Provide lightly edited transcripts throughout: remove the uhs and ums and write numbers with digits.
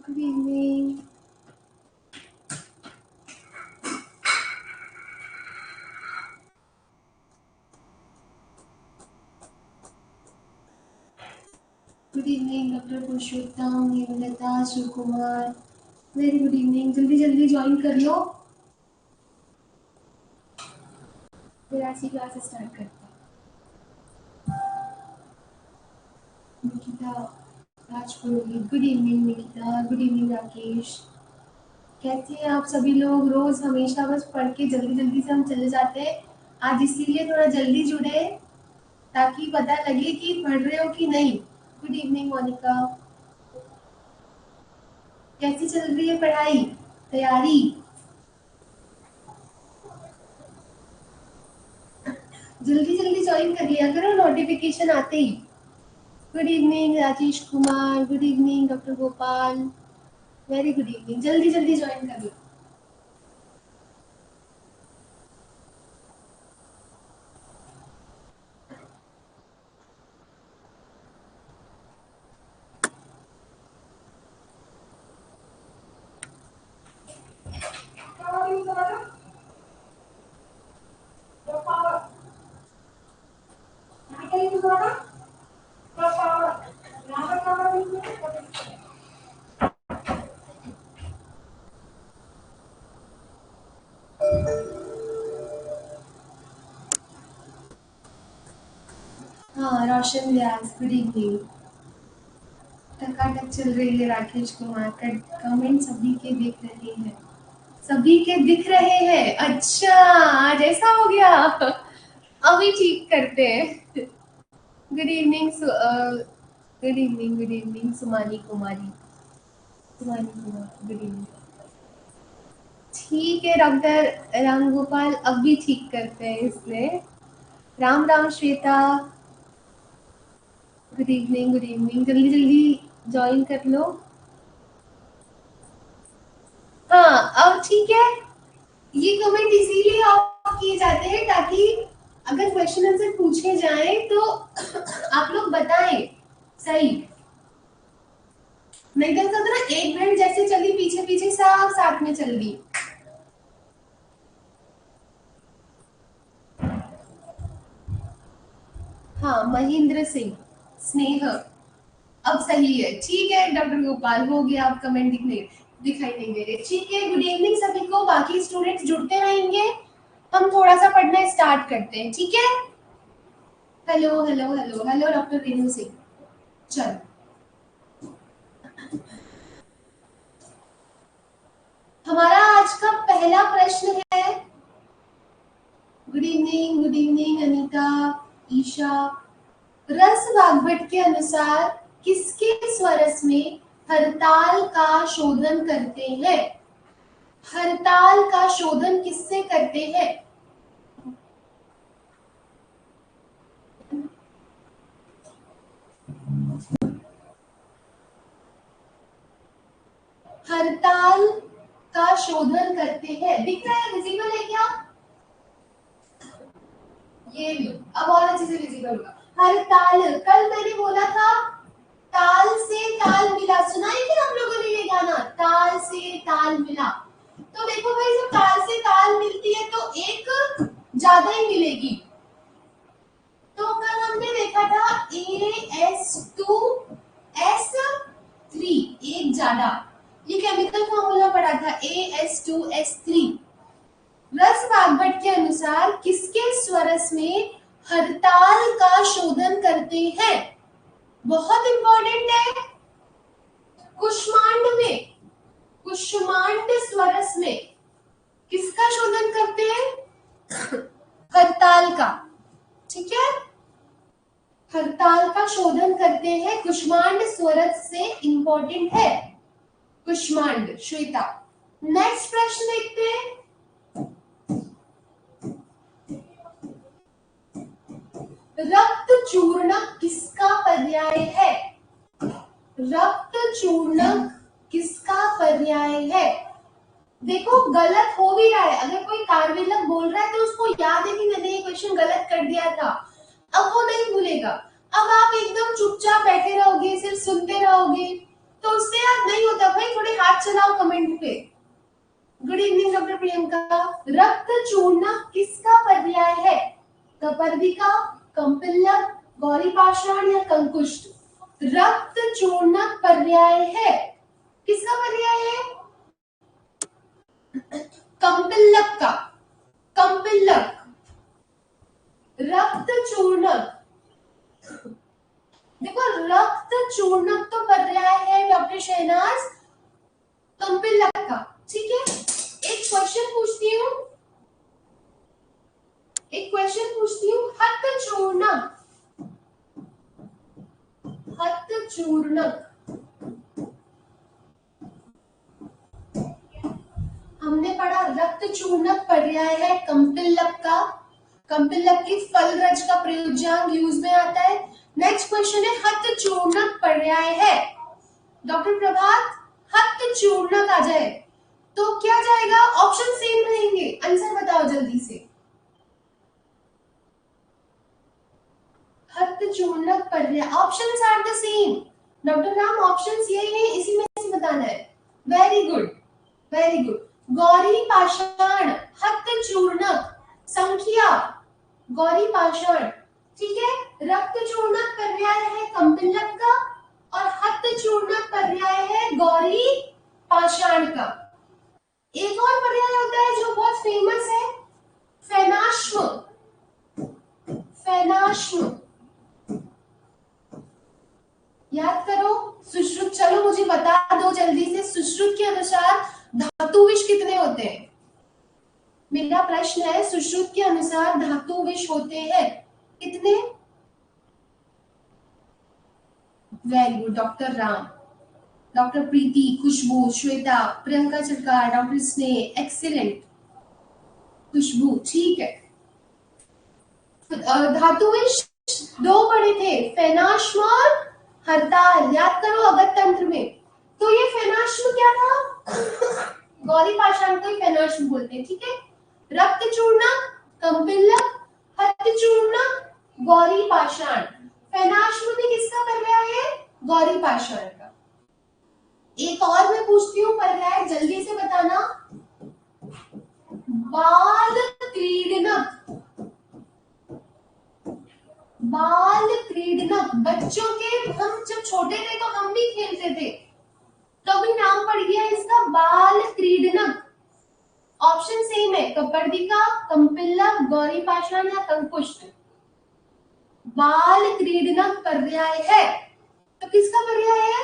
Good evening. Good evening, Dr. Purushottam, Hemlata, Shiv Kumar. Very good evening. जल्दी जल्दी join कर लो. फिर आज की क्लास स्टार्ट करते हैं. Nikita Rajpurohit. Good evening Nikita. Good evening Rakesh. कैसे हैं आप सभी लोग? रोज हमेशा बस पढ़ के जल्दी जल्दी से हम चले जाते हैं. आज इसीलिए थोड़ा जल्दी जुड़े ताकि पता लगे कि पढ़ रहे हो कि नहीं. Good evening Monika. कैसी चल रही है पढ़ाई, तैयारी? जल्दी जल्दी ज्वाइन कर लिया करो नोटिफिकेशन आते ही. Good evening Rajesh Kumar. Good evening doctor Gopal. Very good evening. जल्दी जल्दी ज्वाइन कर लो. हाँ रोशन व्यास. Good evening. टकाटक चल रही है राकेश कुमार. कमेंट सभी के दिख रहे हैं. सभी के दिख रहे हैं. अच्छा आज ऐसा हो गया. अभी ठीक करते हैं. Good evening. Good evening. Good evening Sumani Kumari. Sumani Kumar. Good evening. ठीक है डॉक्टर रामगोपाल. अब भी ठीक करते हैं इसमें. Ram Ram Shweta. Good evening. Good evening. जल्दी जल्दी ज्वाइन कर लो. हाँ अब ठीक है. ये कमेंट इसीलिए ऑफ किए जाते हैं ताकि अगर क्वेश्चन आंसर पूछे जाए तो आप लोग बताएं सही. नहीं तो ऐसा ना एक मिनट जैसे चली पीछे पीछे सब साथ में चल दी. हाँ महेंद्र सिंह. स्नेह. अब सही है. ठीक है डॉक्टर गोपाल हो गया. आप कमेंट दिखाई नहीं दे रहे. ठीक है. गुड इवनिंग सभी को. बाकी स्टूडेंट्स जुड़ते रहेंगे. हम थोड़ा सा पढ़ना स्टार्ट करते हैं. ठीक है. Hello hello hello hello doctor Renu Singh. चलो हमारा आज का पहला प्रश्न है. Good evening Anita, Isha. रस वाग्भट के अनुसार किसके स्वरस में हरताल का शोधन करते हैं? हरताल का शोधन किससे करते हैं? हरताल का शोधन करते हैं. दिख रहा है? विजिबल है क्या? ये लो. अब और अच्छे से विजिबल होगा. हरताल. कल मैंने बोला था ताल से ताल मिला. सुना है क्या हम लोगों ने ये गाना? ताल से ताल मिला. तो देखो भाई जब ताल से ताल मिलती है तो एक ज्यादा ही मिलेगी. तो कल हमने देखा था AS2S3 एक ज्यादा. ये केमिकल फॉर्मूला पढ़ा था AS2S3. रस वाग्भट के अनुसार किसके स्वरस में हरताल का शोधन करते हैं? बहुत इंपॉर्टेंट है. कुष्मांड में, कुष्मांड स्वरस में किसका शोधन करते हैं? हरताल का. ठीक है. हरताल का शोधन करते हैं कुष्मांड स्वरस से. इंपॉर्टेंट है कुष्मांड. श्वेता. नेक्स्ट प्रश्न देखते हैं. रक्त चूर्णक किसका पर्याय है? रक्त चूर्णक किसका पर्याय है? देखो गलत हो भी रहा है. अगर कोई कार्वेलक बोल रहा है तो उसको याद है कि मैंने ये क्वेश्चन गलत कर दिया था. अब वो नहीं भूलेगा. अब आप एकदम चुपचाप बैठे रहोगे, सिर्फ सुनते रहोगे तो उससे याद नहीं होता भाई, थोड़े हाथ चलाओ कमेंट पे। Good evening doctor Priyanka. रक्त चूर्णक किसका पर्याय है? कपर्दिका, कम्पिल्लक, गौरीपाषाण या कंकुष्ट? रक्त चूर्णक पर्याय है, किसका पर्याय है? कम्पिल्लक का। कम्पिल्लक। रक्त चूर्णक, देखो रक्त चूर्णक तो पर्याय है डॉक्टर शहनाज कम्पिल्लक का, ठीक है। एक क्वेश्चन पूछती हूँ, हत चूर्णक, हत चूर्णक हमने पढ़ा रक्त चूर्णक पर्याय है कम्पिल्लक का। कम्पिल्लक की फलरज का प्रयोज्यांग यूज में आता है। नेक्स्ट क्वेश्चन है हत चूर्णक पर्याय है। डॉक्टर प्रभात, हत चूर्णक आ जाए तो क्या जाएगा? ऑप्शन सेम रहेंगे, आंसर बताओ जल्दी से। हत चूर्णक पर्याय, options are the same. Doctor Ram options यही है, इसी में से बताना है। Very good, very good. गौरी पाषाण, हत चूर्णक, संख्या गौरी पाषाण, ठीक है। रक्त चूर्णक पर्याय है कम्पिल्लक का और हत चूर्णक पर्याय है गौरी पाषाण का। एक और पर्याय होता है जो बहुत फेमस है, फेनाश्म। फेनाश्म याद करो। सुश्रुत, चलो मुझे बता दो जल्दी से, सुश्रुत के अनुसार धातु विष कितने होते हैं? मेरा प्रश्न है, सुश्रुत के अनुसार धातु विष होते हैं कितने? Very good doctor Ram, doctor Preeti, Khushbu, Shweta, Priyanka Sarkar, doctor स्नेह, एक्सीलेंट। खुशबू ठीक है। धातु विष दो पढ़े थे, फेनाश्म और हरताल, याद करो अगत तंत्र में। तो ये फेनाश्म क्या था? गौरी पाषाण को ही फेनाश्म बोलते हैं, ठीक है। रक्त चूर्णक कम्पिल्लक, हत चूर्णक गौरी पाषाण। फेनाश्म भी किसका पर्याय है? गौरी पाषाण का। एक और मैं पूछती हूँ पर्याय, जल्दी से बताना। बाल क्रीडनक, बाल क्रीडनक, बच्चों के, हम जब छोटे थे तो हम भी खेलते थे, तो भी नाम पड़ गया इसका बाल क्रीडनक। ऑप्शन सेम है, कपर्दिका, कम्पिल्लक, गौरी पाषाण या कंकुष्ट। बाल क्रीडनक पर्याय है, तो किसका पर्याय है?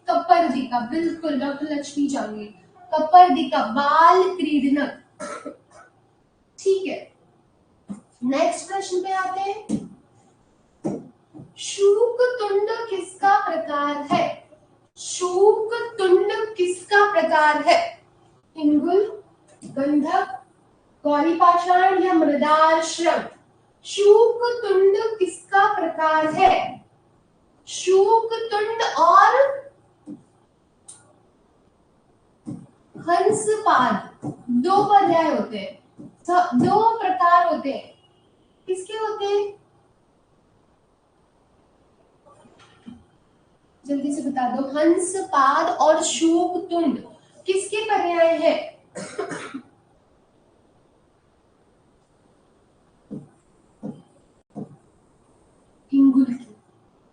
कपर्दिका, बिल्कुल डॉक्टर लक्ष्मी जांगी, कपर्दिका, बाल क्रीडनक, ठीक है। नेक्स्ट प्रश्न पे आते हैं। शूकतुंड किसका प्रकार है? शूकतुंड किसका प्रकार है? हिंगुल, गंधक, गौरी पाषाण या मृदाश्रम? शूकतुंड किसका प्रकार है? शूकतुंड और हंसपाद दो पर्याय होते हैं, दो प्रकार होते हैं, किसके होते हैं? जल्दी से बता दो। हंसपाद और शूकतुंड किसके पर्याय है? हिंगुल की,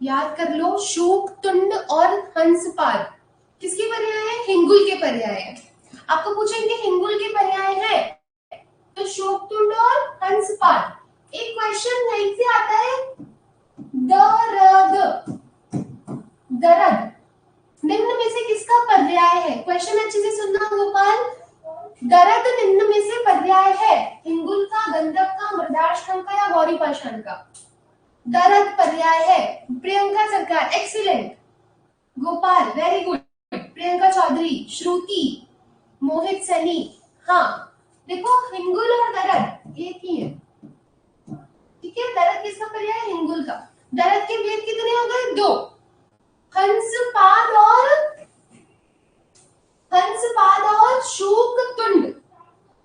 याद कर लो। शूकतुंड और हंसपाद किसके पर्याय है? हिंगुल के पर्याय है। आपको पूछेंगे हिंगुल के पर्याय है तो शूकतुंड और हंसपाद। एक क्वेश्चन नहीं से आता है, दर्द, दर्द निम्न में से किसका पर्याय है? क्वेश्चन अच्छे से सुनना गोपाल। दर्द निम्न में से पर्याय है हिंगुल का, गंधक का, मृदाश्रम का या गौरी पाषाण का? दर्द पर्याय है। Priyanka Sarkar excellent, Gopal very good, Priyanka Chaudhary, Shruti, Mohit Saini, हाँ। देखो हिंगुल और दर्द एक ही है, ठीक है। दर्द किसका पर्याय है? हिंगुल का। दर्द के भेद कितने हो गए? दो, हंसपाद और शूकतुंड,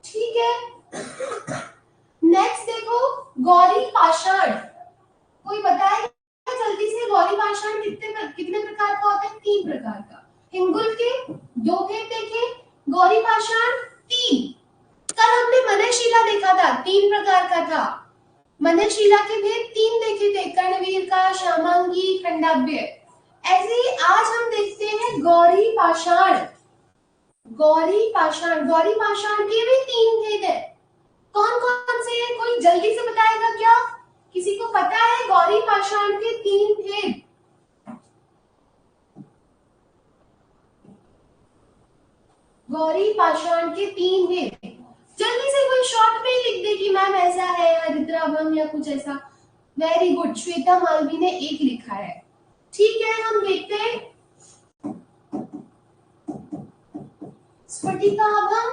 ठीक है। नेक्स्ट देखो गौरी पाषाण, कोई बताएगा जल्दी से? गौरी पाषाण कितने प्रकार का होता है? तीन प्रकार का। हिंगुल के 2 भेद देखे, गौरी पाषाण 3। कल हमने मनशिला देखा था, 3 प्रकार का था। मनशिला के भेद 3 देखे थे, कर्णवीर का, श्यामांगी, खंडाभ्य। ऐसे ही आज हम देखते हैं गौरी पाषाण। गौरी पाषाण के भी 3 भेद है। कौन कौन से हैं? कोई जल्दी से बताएगा क्या? किसी को पता है गौरी पाषाण के 3 भेद? गौरी पाषाण के 3 भेद जल्दी से कोई शॉर्ट में लिख दे कि मैम ऐसा है, हरिद्राभम या कुछ ऐसा। वेरी गुड, श्वेता मालवी ने 1 लिखा है। ठीक है, हम देखते हैं स्फटिकाभम,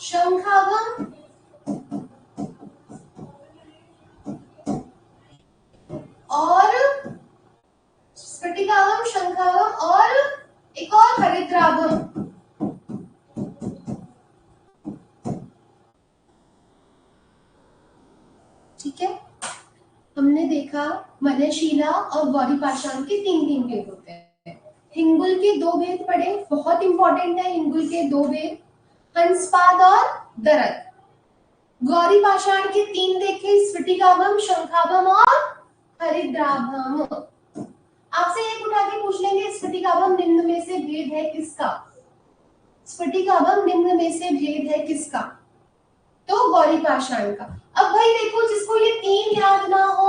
शंखाभम और स्फटिकाभम, शंखाभम और एक और हरिद्राभम। ठीक है, हमने देखा मनशिला और गौरी पाषाण के 3 भेद होते हैं। हिंगुल के 2 भेद पढ़े, बहुत इंपॉर्टेंट है हिंगुल के 2 भेद, हंसपाद और दरद। गौरी पाषाण के 3 देखे, स्फटिकाभम, शंखाभम और हरिद्राभम। आपसे एक उठा के पूछ लेंगे, स्फटिकाभम निम्न में से भेद है किसका? स्फटिकाभम निम्न में से भेद है किसका? तो गौरी पाषाण का। अब भाई देखो, जिसको ये 3 याद ना हो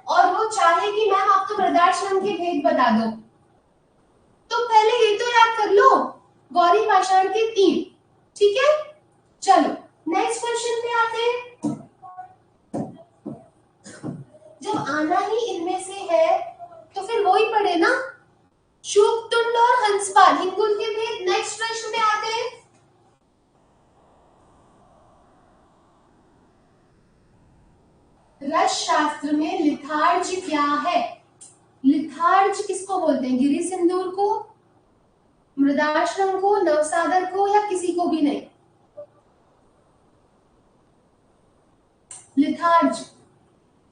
और वो चाहे कि मैम आप तो मृदाश्रम के भेद बता दो, तो पहले ये तो याद कर लो गौरी पाषाण के 3। ठीक है, चलो नेक्स्ट क्वेश्चन पे आते हैं। जब आना ही इनमें से है तो फिर वो ही पढ़े ना, शुकतुंड और हंसपाद, हिंगुल के भेद। नेक्स्ट प्रश्न पे आते हैं। रस शास्त्र में लिथार्ज क्या है? लिथार्ज किसको बोलते हैं? गिरि सिंदूर को, मृदाश्रम को, नवसागर को, या किसी को भी नहीं? लिथार्ज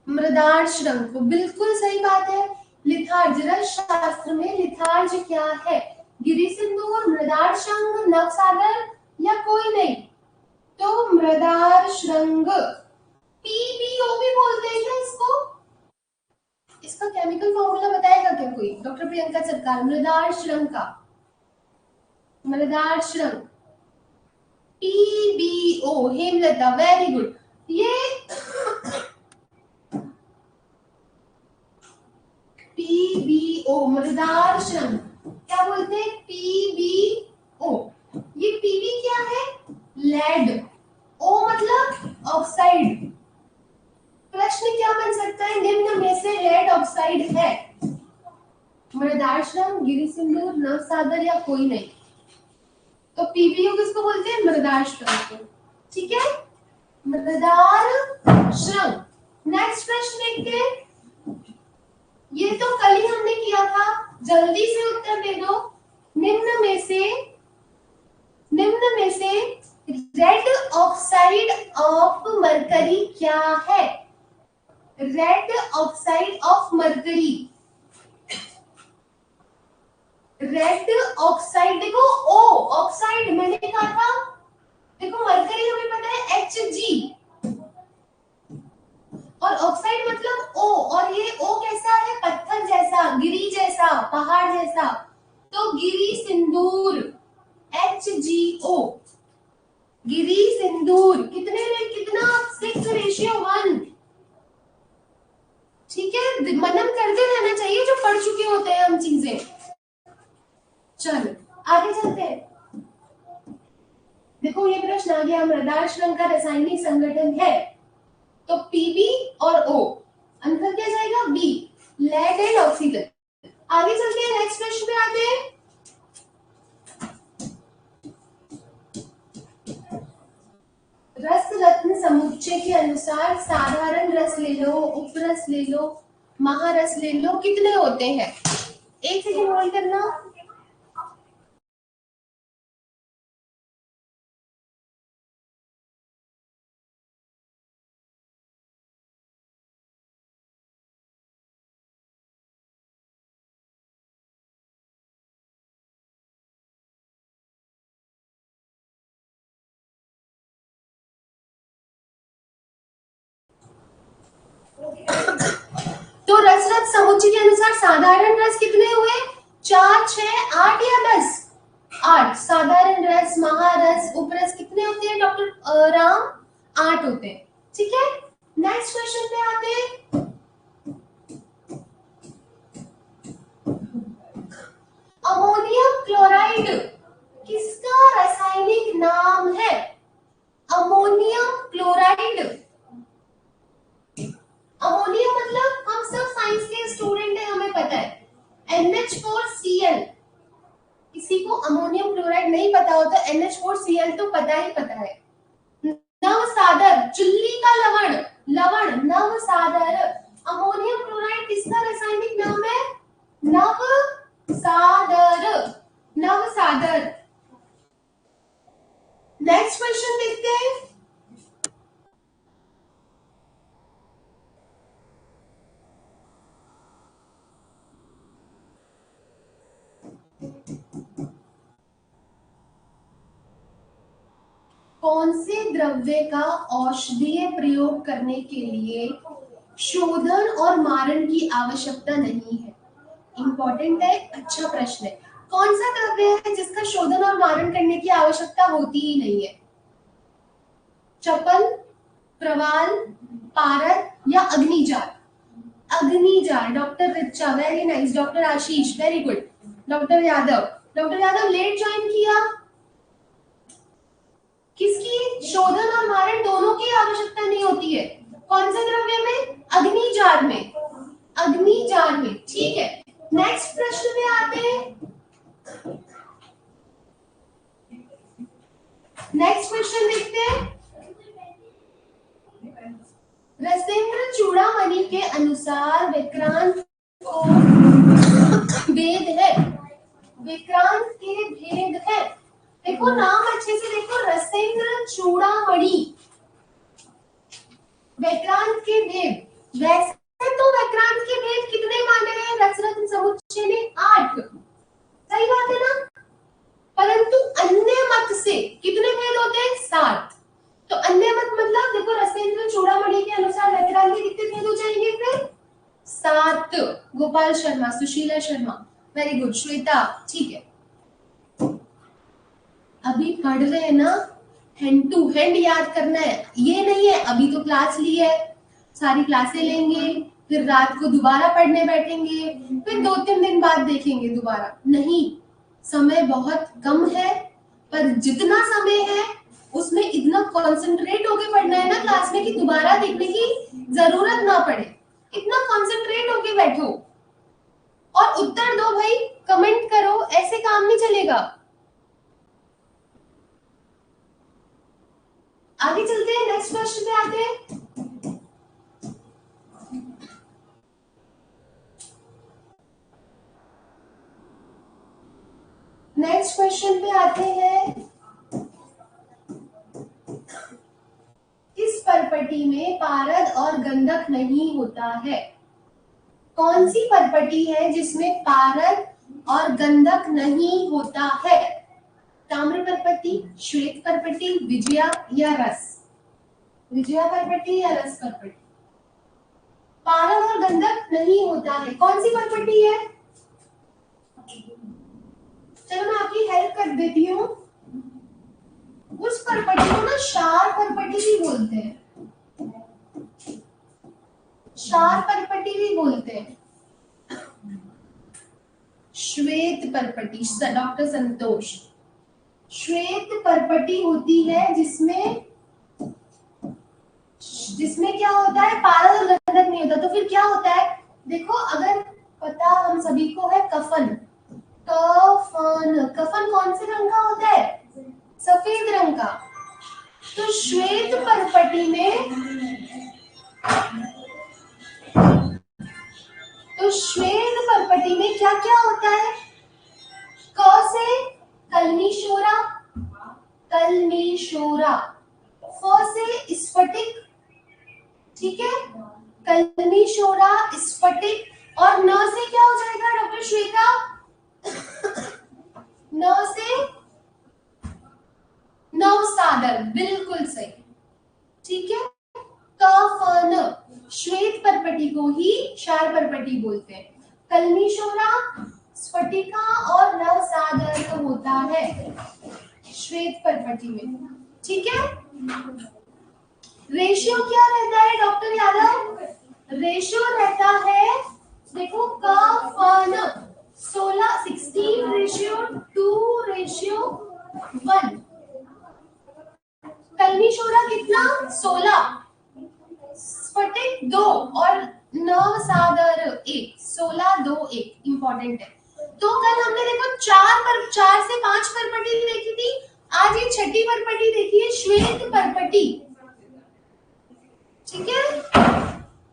मृदाश्रम को, बिल्कुल सही बात है। लिथार्ज, रस शास्त्र में लिथार्ज क्या है? गिरि सिंदूर, मृदाश्रंग, नवसागर या कोई नहीं? तो मृदाश्रंग, पीबीओ भी बोलते हैं क्या इसको? इसका केमिकल फॉर्मूला बताएगा क्या कोई? डॉक्टर प्रियंका सरकार, मृदाश्रंग का, मृदाश्रंग पीबीओ, हेमलता, वेरी गुड। ये पीबीओ मृदाश्रम क्या बोलते हैं? पीबीओ। ये पीबी क्या है? लेड। ओ मतलब ऑक्साइड। प्रश्न क्या बन सकता है? निम्न में से लेड ऑक्साइड है? मृदाश्रम, गिरि सिंदूर, नवसागर या कोई नहीं? तो पीबीओ किसको बोलते हैं? मृदाश्रम को। ठीक है, मृदाश्रम। नेक्स्ट प्रश्न देखते हैं। ये तो कल ही हमने किया था, जल्दी से उत्तर दे दो। निम्न में से रेड ऑक्साइड ऑफ मरकरी क्या है? Red oxide of mercury, red oxide. देखो ओ ऑक्साइड मैंने कहा था, देखो मरकरी हमें पता है Hg, और ऑक्साइड मतलब ओ, और ये ओ कैसा है? पत्थर जैसा, गिरी जैसा, पहाड़ जैसा। तो गिरी सिंदूर, HgO, गिरी सिंदूर। कितने में कितना? 6:1। ठीक है, मनन करते रहना चाहिए जो पढ़ चुके होते हैं हम चीजें। चलो आगे चलते हैं। देखो ये प्रश्न आ गया, मृदाश्रम का रासायनिक संगठन है, तो पीबी और ओ, आंसर क्या जाएगा? B, lead and oxygen. आगे चलते हैं, नेक्स्ट प्रश्न पे आते हैं। रस रत्न समुच्चय के अनुसार साधारण रस ले लो, उपरस ले लो, महारस ले लो, कितने होते हैं? एक सेकंड होल्ड करना। रसद समुच्चय के अनुसार साधारण रस कितने हुए? 4, 6, 8 या 10? 8। साधारण रस, महारस, उपरस कितने होते हैं डॉक्टर राम? 8 होते हैं। ठीक है, नेक्स्ट क्वेश्चन पे आते हैं। अमोनियम क्लोराइड किसका रासायनिक नाम है? Ammonium chloride. अमोनियम मतलब हम सब साइंस के स्टूडेंट हैं, हमें पता है NH4Cl। किसी को अमोनियम क्लोराइड नहीं पता हो तो NH4Cl तो पता ही पता है। नवसाधर, चुल्ली का लवण, लवण नवसाधर। अमोनियम क्लोराइड किसका रासायनिक नाम है? नवसाधर, नवसाधर। नेक्स्ट क्वेश्चन देखते हैं। कौन से द्रव्य का औषधीय प्रयोग करने के लिए शोधन और मारण की आवश्यकता नहीं है? इंपॉर्टेंट है, अच्छा प्रश्न है। कौन सा द्रव्य है जिसका शोधन और मारण करने की आवश्यकता होती ही नहीं है? चपल, प्रवाल, पारद या अग्निजार? अग्निजार। Doctor Richa, very nice. Doctor Ashish, very good. Doctor Yadav, doctor Yadav late join किया। किसकी शोधन और मारण दोनों की आवश्यकता नहीं होती है? कौन से द्रव्य में? अग्निजार में, अग्निजार में। ठीक है, नेक्स्ट प्रश्न में आते हैं। नेक्स्ट क्वेश्चन देखते हैं। रसेंद्र चूड़ामणि के अनुसार विक्रांत को वेद है, विक्रांत के भेद है। देखो नाम अच्छे से देखो, रसेंद्र चूड़ामणि, विक्रांत के भेद। वैसे तो विक्रांत के भेद कितने माने हैं रसरत्न समुच्चय ने? 8। सही बात है ना? परंतु अन्य मत से कितने भेद होते हैं? 7। तो अन्य मत मतलब देखो रसेंद्र चूड़ामणि के अनुसार विक्रांत के कितने भेद हो जाएंगे फिर? 7। Gopal Sharma, Sushila Sharma, very good. श्वेता, ठीक है। अभी पढ़ रहे हैं ना, हैंड टू हैंड याद करना है, ये नहीं है अभी तो क्लास ली है, सारी क्लासें लेंगे, फिर रात को दोबारा पढ़ने बैठेंगे, फिर 2-3 दिन बाद देखेंगे दोबारा। नहीं, समय बहुत कम है, पर जितना समय है उसमें इतना कंसंट्रेट होके पढ़ना है ना क्लास में कि दोबारा देखने की जरूरत ना पड़े। इतना कंसंट्रेट होके बैठो और उत्तर दो भाई, कमेंट करो, ऐसे काम नहीं चलेगा। आगे चलते हैं, नेक्स्ट क्वेश्चन पे आते हैं। नेक्स्ट क्वेश्चन पे आते हैं। इस परपटी में पारद और गंधक नहीं होता है? कौन सी परपटी है जिसमें पारद और गंधक नहीं होता है? ताम्र परपटी, श्वेत परपटी, विजया या रस? विजया परपटी या रस परपटी? पारद और गंधक नहीं होता है, कौन सी परपटी है? चलो मैं आपकी हेल्प कर देती हूँ। उस परपटी को ना क्षार परपटी भी बोलते हैं, क्षार परपटी भी बोलते हैं। श्वेत परपटी, डॉक्टर संतोष, श्वेत परपटी होती है जिसमें क्या होता है? पारद और गंधक नहीं होता। तो फिर क्या होता है? देखो, अगर पता हम सभी को है कफन, कफन, कफन कौन से रंग का होता है? सफेद रंग का। तो श्वेत परपटी में क्या क्या होता है? क से कलनीशोरा, कलनीशोरा, फ से स्फटिक, ठीक है, कलनीशोरा, स्फटिक, और न से क्या हो जाएगा डॉक्टर श्वेता? न से नवसाधर, बिल्कुल सही, ठीक है। कफन, श्वेत परपटी को ही क्षार परपटी बोलते हैं। कलमीशोरा स्फटिका और नवसादर होता है श्वेत परपटी में, ठीक है। रेशियो क्या रहता है डॉक्टर यादव? रेशियो रहता है, देखो कफन 16:2:1। कलमीशोरा कितना? 16, स्फटिक 2 और नवसादर 1, 16:2:1 इंपॉर्टेंट है। तो कल हमने देखो 4 से 5 परपटी देखी थी, आज ये छठी परपटी देखिए, श्वेत परपटी, ठीक है।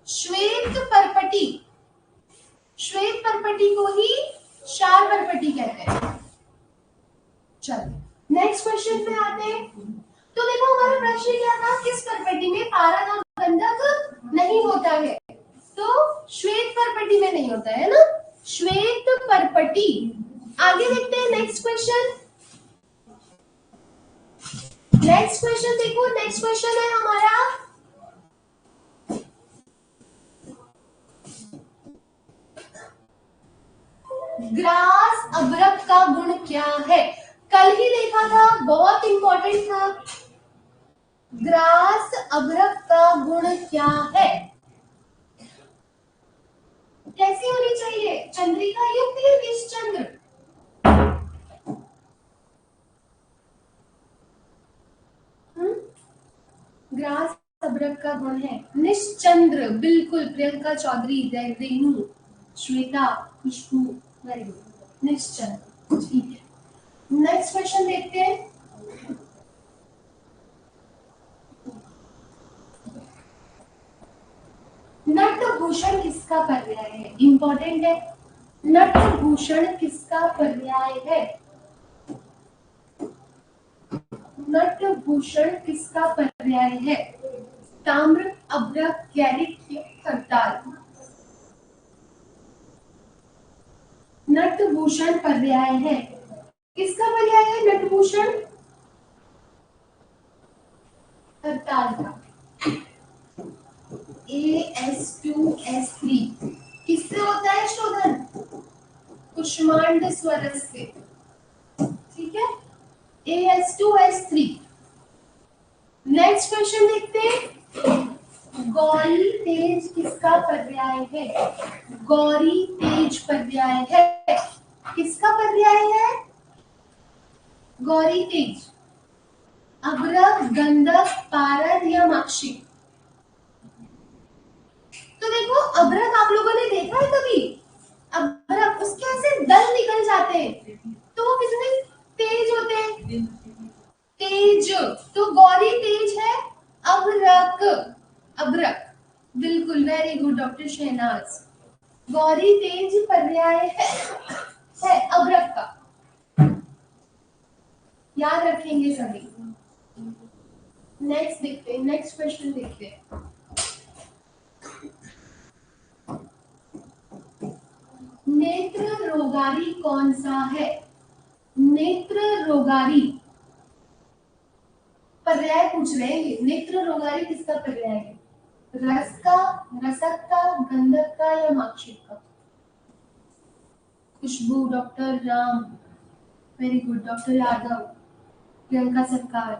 श्वेत परपटी, श्वेत परपटी को ही क्षार परपटी कहते हैं। चलो नेक्स्ट क्वेश्चन पे आते हैं। तो देखो हमारा प्रश्न क्या था, किस परपटी में पारद और गंधक नहीं होता है? तो श्वेत परपटी में नहीं होता है ना, श्वेत परपटी। आगे देखते हैं नेक्स्ट क्वेश्चन। नेक्स्ट क्वेश्चन देखो, नेक्स्ट क्वेश्चन है हमारा ग्रास अभ्रक का गुण क्या है? कल ही देखा था, बहुत इंपॉर्टेंट था। ग्रास अभ्रक का गुण क्या है? कैसी होनी चाहिए? चंद्रिका युक्त या निश्चंद्र? ग्रास अभ्रक का गुण है निश्चंद्र, बिल्कुल। प्रियंका चौधरी, रेनू, श्वेता, खुशबू, वेरी गुड, निश्चंद्र, ठीक है। नेक्स्ट क्वेश्चन देखते हैं। नटभूषण किसका पर्याय है? इंपॉर्टेंट है। नटभूषण किसका पर्याय है? नटभूषण किसका पर्याय है? ताम्र, अभ्रक, गैरिक, करताल। नटभूषण पर्याय है, किसका पर्याय है नटभूषण? करताल का। AS2S3 किससे होता है शोधन? कुष्मांड स्वरस से, ठीक है। AS2S3। नेक्स्ट क्वेश्चन देखते हैं। गौरी तेज किसका पर्याय है? गौरी तेज पर्याय है, किसका पर्याय है? गौरी तेज। अभ्रक, गंधक, पारद या माक्षिक? तो देखो अभ्रक आप लोगों ने देखा है कभी? अभ्रक उसके ऐसे दल निकल जाते हैं, तो वो कितने तेज होते हैं? तेज। तो गौरी तेज है, अभ्रक, अभ्रक, बिल्कुल, वेरी गुड डॉक्टर शहनाज। गौरी तेज पर्याय है अभ्रक का, याद रखेंगे सभी। नेक्स्ट देखते हैं, नेक्स्ट क्वेश्चन देखते हैं। नेत्र रोगारी कौन सा है? नेत्र रोगारी पर्याय पूछ रहे हैं। नेत्र रोगारी किसका पर्याय है? रस का, रसक का, गंधक का या माक्षिक का? Khushbu, doctor Ram, very good, doctor Yadav, Priyanka Sarkar,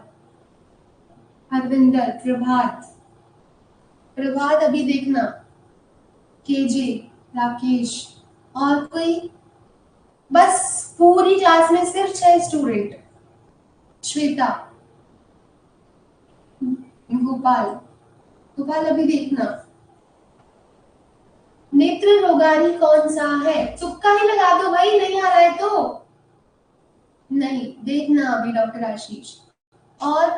Harvinder, प्रभात, प्रभात अभी देखना, केजे, राकेश, और कोई? बस पूरी क्लास में सिर्फ 6 स्टूडेंट। श्वेता, गोपाल, गोपाल अभी देखना। नेत्र रोगारी कौन सा है? तुक्का ही लगा दो भाई, नहीं आ रहा है तो नहीं, देखना अभी डॉक्टर आशीष। और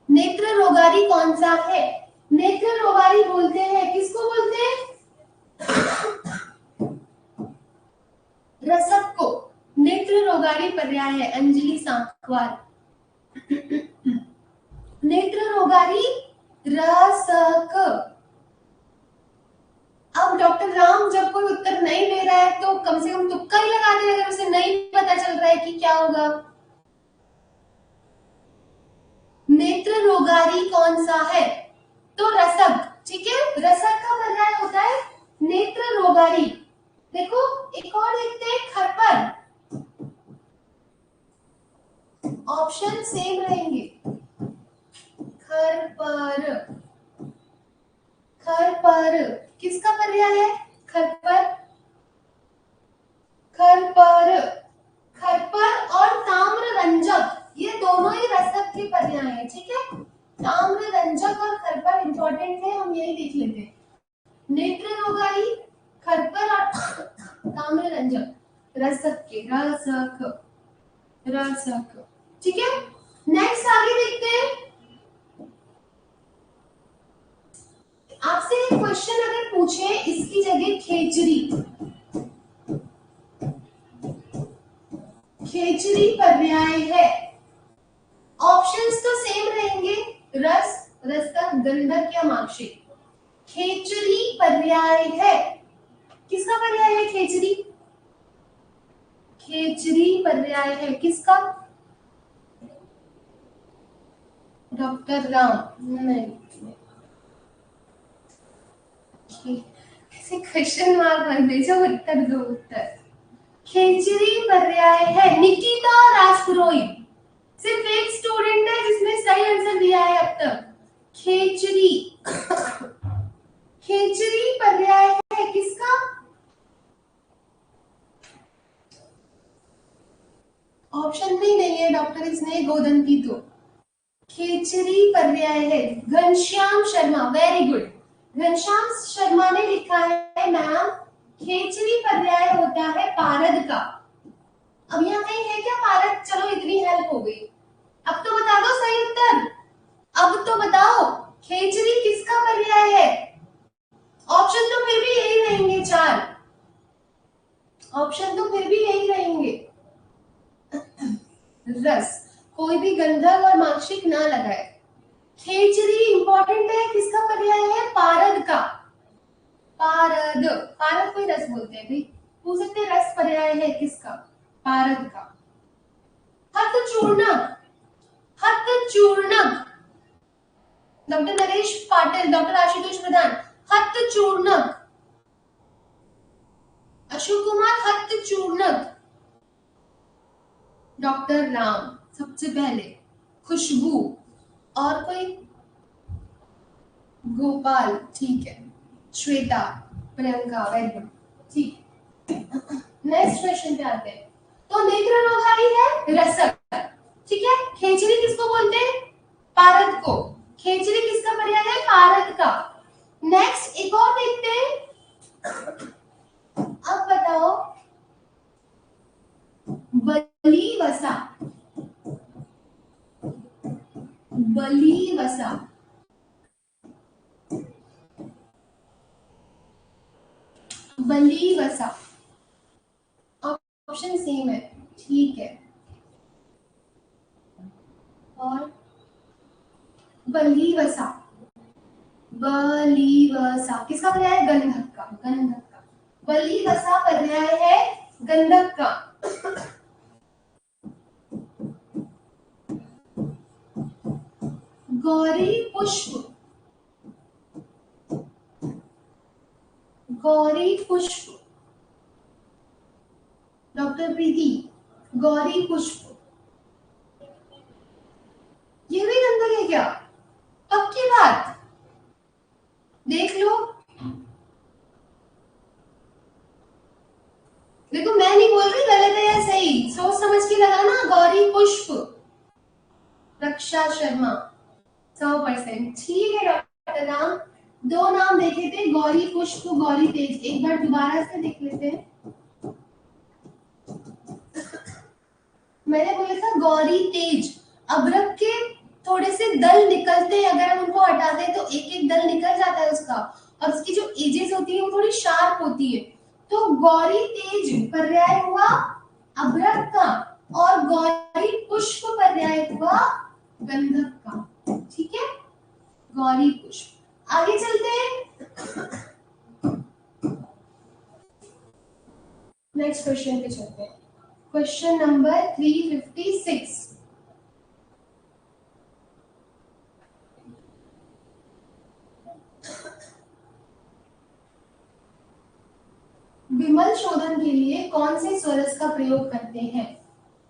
नेत्र रोगारी कौन सा है? नेत्र रोगारी बोलते हैं, किसको बोलते हैं? रसक को। नेत्र रोगारी पर्याय है, अंजलि सांकवाल। नेत्र रोगारी रसक। अब डॉक्टर राम जब कोई उत्तर नहीं दे रहा है तो कम से कम तुक्का ही लगा दे, अगर उसे नहीं पता चल रहा है कि क्या होगा। नेत्र रोगारी कौन सा है? तो रसक, ठीक है। रसक का पर्याय होता है नेत्र रोगारी। देखो एक और देखते हैं, खरपर। ऑप्शन सेम रहेंगे। खरपर, खरपर किसका पर्याय है? खरपर, खरपर, खरपर और ताम्ररंजक ये दोनों ही रसक के पर्याय हैं। ठीक है, ताम्ररंजक और खरपर इंपॉर्टेंट है, हम यही देख लेते हैं। नेत्र रोगारी, खरपर और ताम्ररंजक रसक के, रसक, रसक। ठीक है, नेक्स्ट आगे देखते हैं। आपसे एक क्वेश्चन अगर पूछे इसकी जगह खेचरी, खेचरी पर्याय है। ऑप्शंस तो सेम रहेंगे, रस, रसक, गंधक या माक्षिक। खेचरी पर्याय है। किसका पर्याय है खेचरी? खेचरी पर्याय है किसका? डॉक्टर राम नहीं, ऐसे क्वेश्चन मार्क मत भेजो, उत्तर दो उत्तर। खेचरी पर्याय है निकिता राजपुरोहित। सिर्फ एक स्टूडेंट है जिसने सही आंसर दिया है अब तक। खेचरी, खेचरी पर्याय है किसका? ऑप्शन भी नहीं है डॉक्टर इसने गोदन की तो। खेचरी पर्याय है घनश्याम शर्मा, वेरी गुड। घनश्याम शर्मा ने लिखा है मैम खेचरी पर्याय होता है पारद का। अब यहाँ कहीं है क्या पारद? चलो इतनी हेल्प हो गई। अब तो बता दो सही उत्तर, अब तो बताओ खेचरी किसका पर्याय है? ऑप्शन तो फिर भी यही रहेंगे चार, ऑप्शन तो फिर भी यही रहेंगे। रस, कोई भी गंधक और माक्षिक ना लगाए। खेचरी इंपॉर्टेंट है, किसका पर्याय है? पारद का। पारद, पारद कोई रस बोलते हैं भाई, पूछ सकते हैं रस पर्याय है किसका? पारद का। हत चूर्णक, हत चूर्णक, डॉक्टर नरेश पाटिल, डॉक्टर आशुतोष प्रधान, हत चूर्णक। अशोक कुमार, हत चूर्णक। डॉक्टर राम सबसे पहले। खुशबू और कोई? गोपाल, ठीक है। Shweta, Priyanka, very good. ठीक, नेक्स्ट क्वेश्चन पे आते हैं। तो नेत्र रोगारी है रसक, ठीक है। खेचरी किसको बोलते हैं? पारद को। खेचरी किसका पर्याय है? पारद का। नेक्स्ट एक और देखते हैं। अब बताओ, बलीवसा, बलीवसा, बलीवसा। ऑप्शन सेम है, ठीक है। और बलीवसा, बलीवसा किसका पर्याय है? गंधक का, गंधक का। बलीवसा पर्याय है गंधक का। गौरी पुष्प, गौरी पुष्प, डॉक्टर प्रीति, गौरी पुष्प ये भी गंधक है क्या? पक्की बात, देख लो। देखो मैं नहीं बोल रही गलत है या सही, सोच समझ के लगाना। गौरी पुष्प, रक्षा शर्मा 100%। ठीक है डॉक्टर राम, दो नाम देखे थे, गौरी पुष्प, गौरी तेज। एक बार दोबारा से देख लेते हैं। मैंने बोला था गौरी तेज, अभ्रक के थोड़े से दल निकलते हैं, अगर हम उनको हटा दें तो एक एक दल निकल जाता है उसका, और उसकी जो एजेस होती है वो थोड़ी शार्प होती है। तो गौरी तेज पर्याय हुआ अभ्रक का, और गौरी पुष्प पर्याय हुआ गंधक का। ठीक है, गौरी पुष्प। आगे चलते हैं, नेक्स्ट क्वेश्चन पे चलते हैं। Question number 356। विमल शोधन के लिए कौन से स्वरस का प्रयोग करते हैं?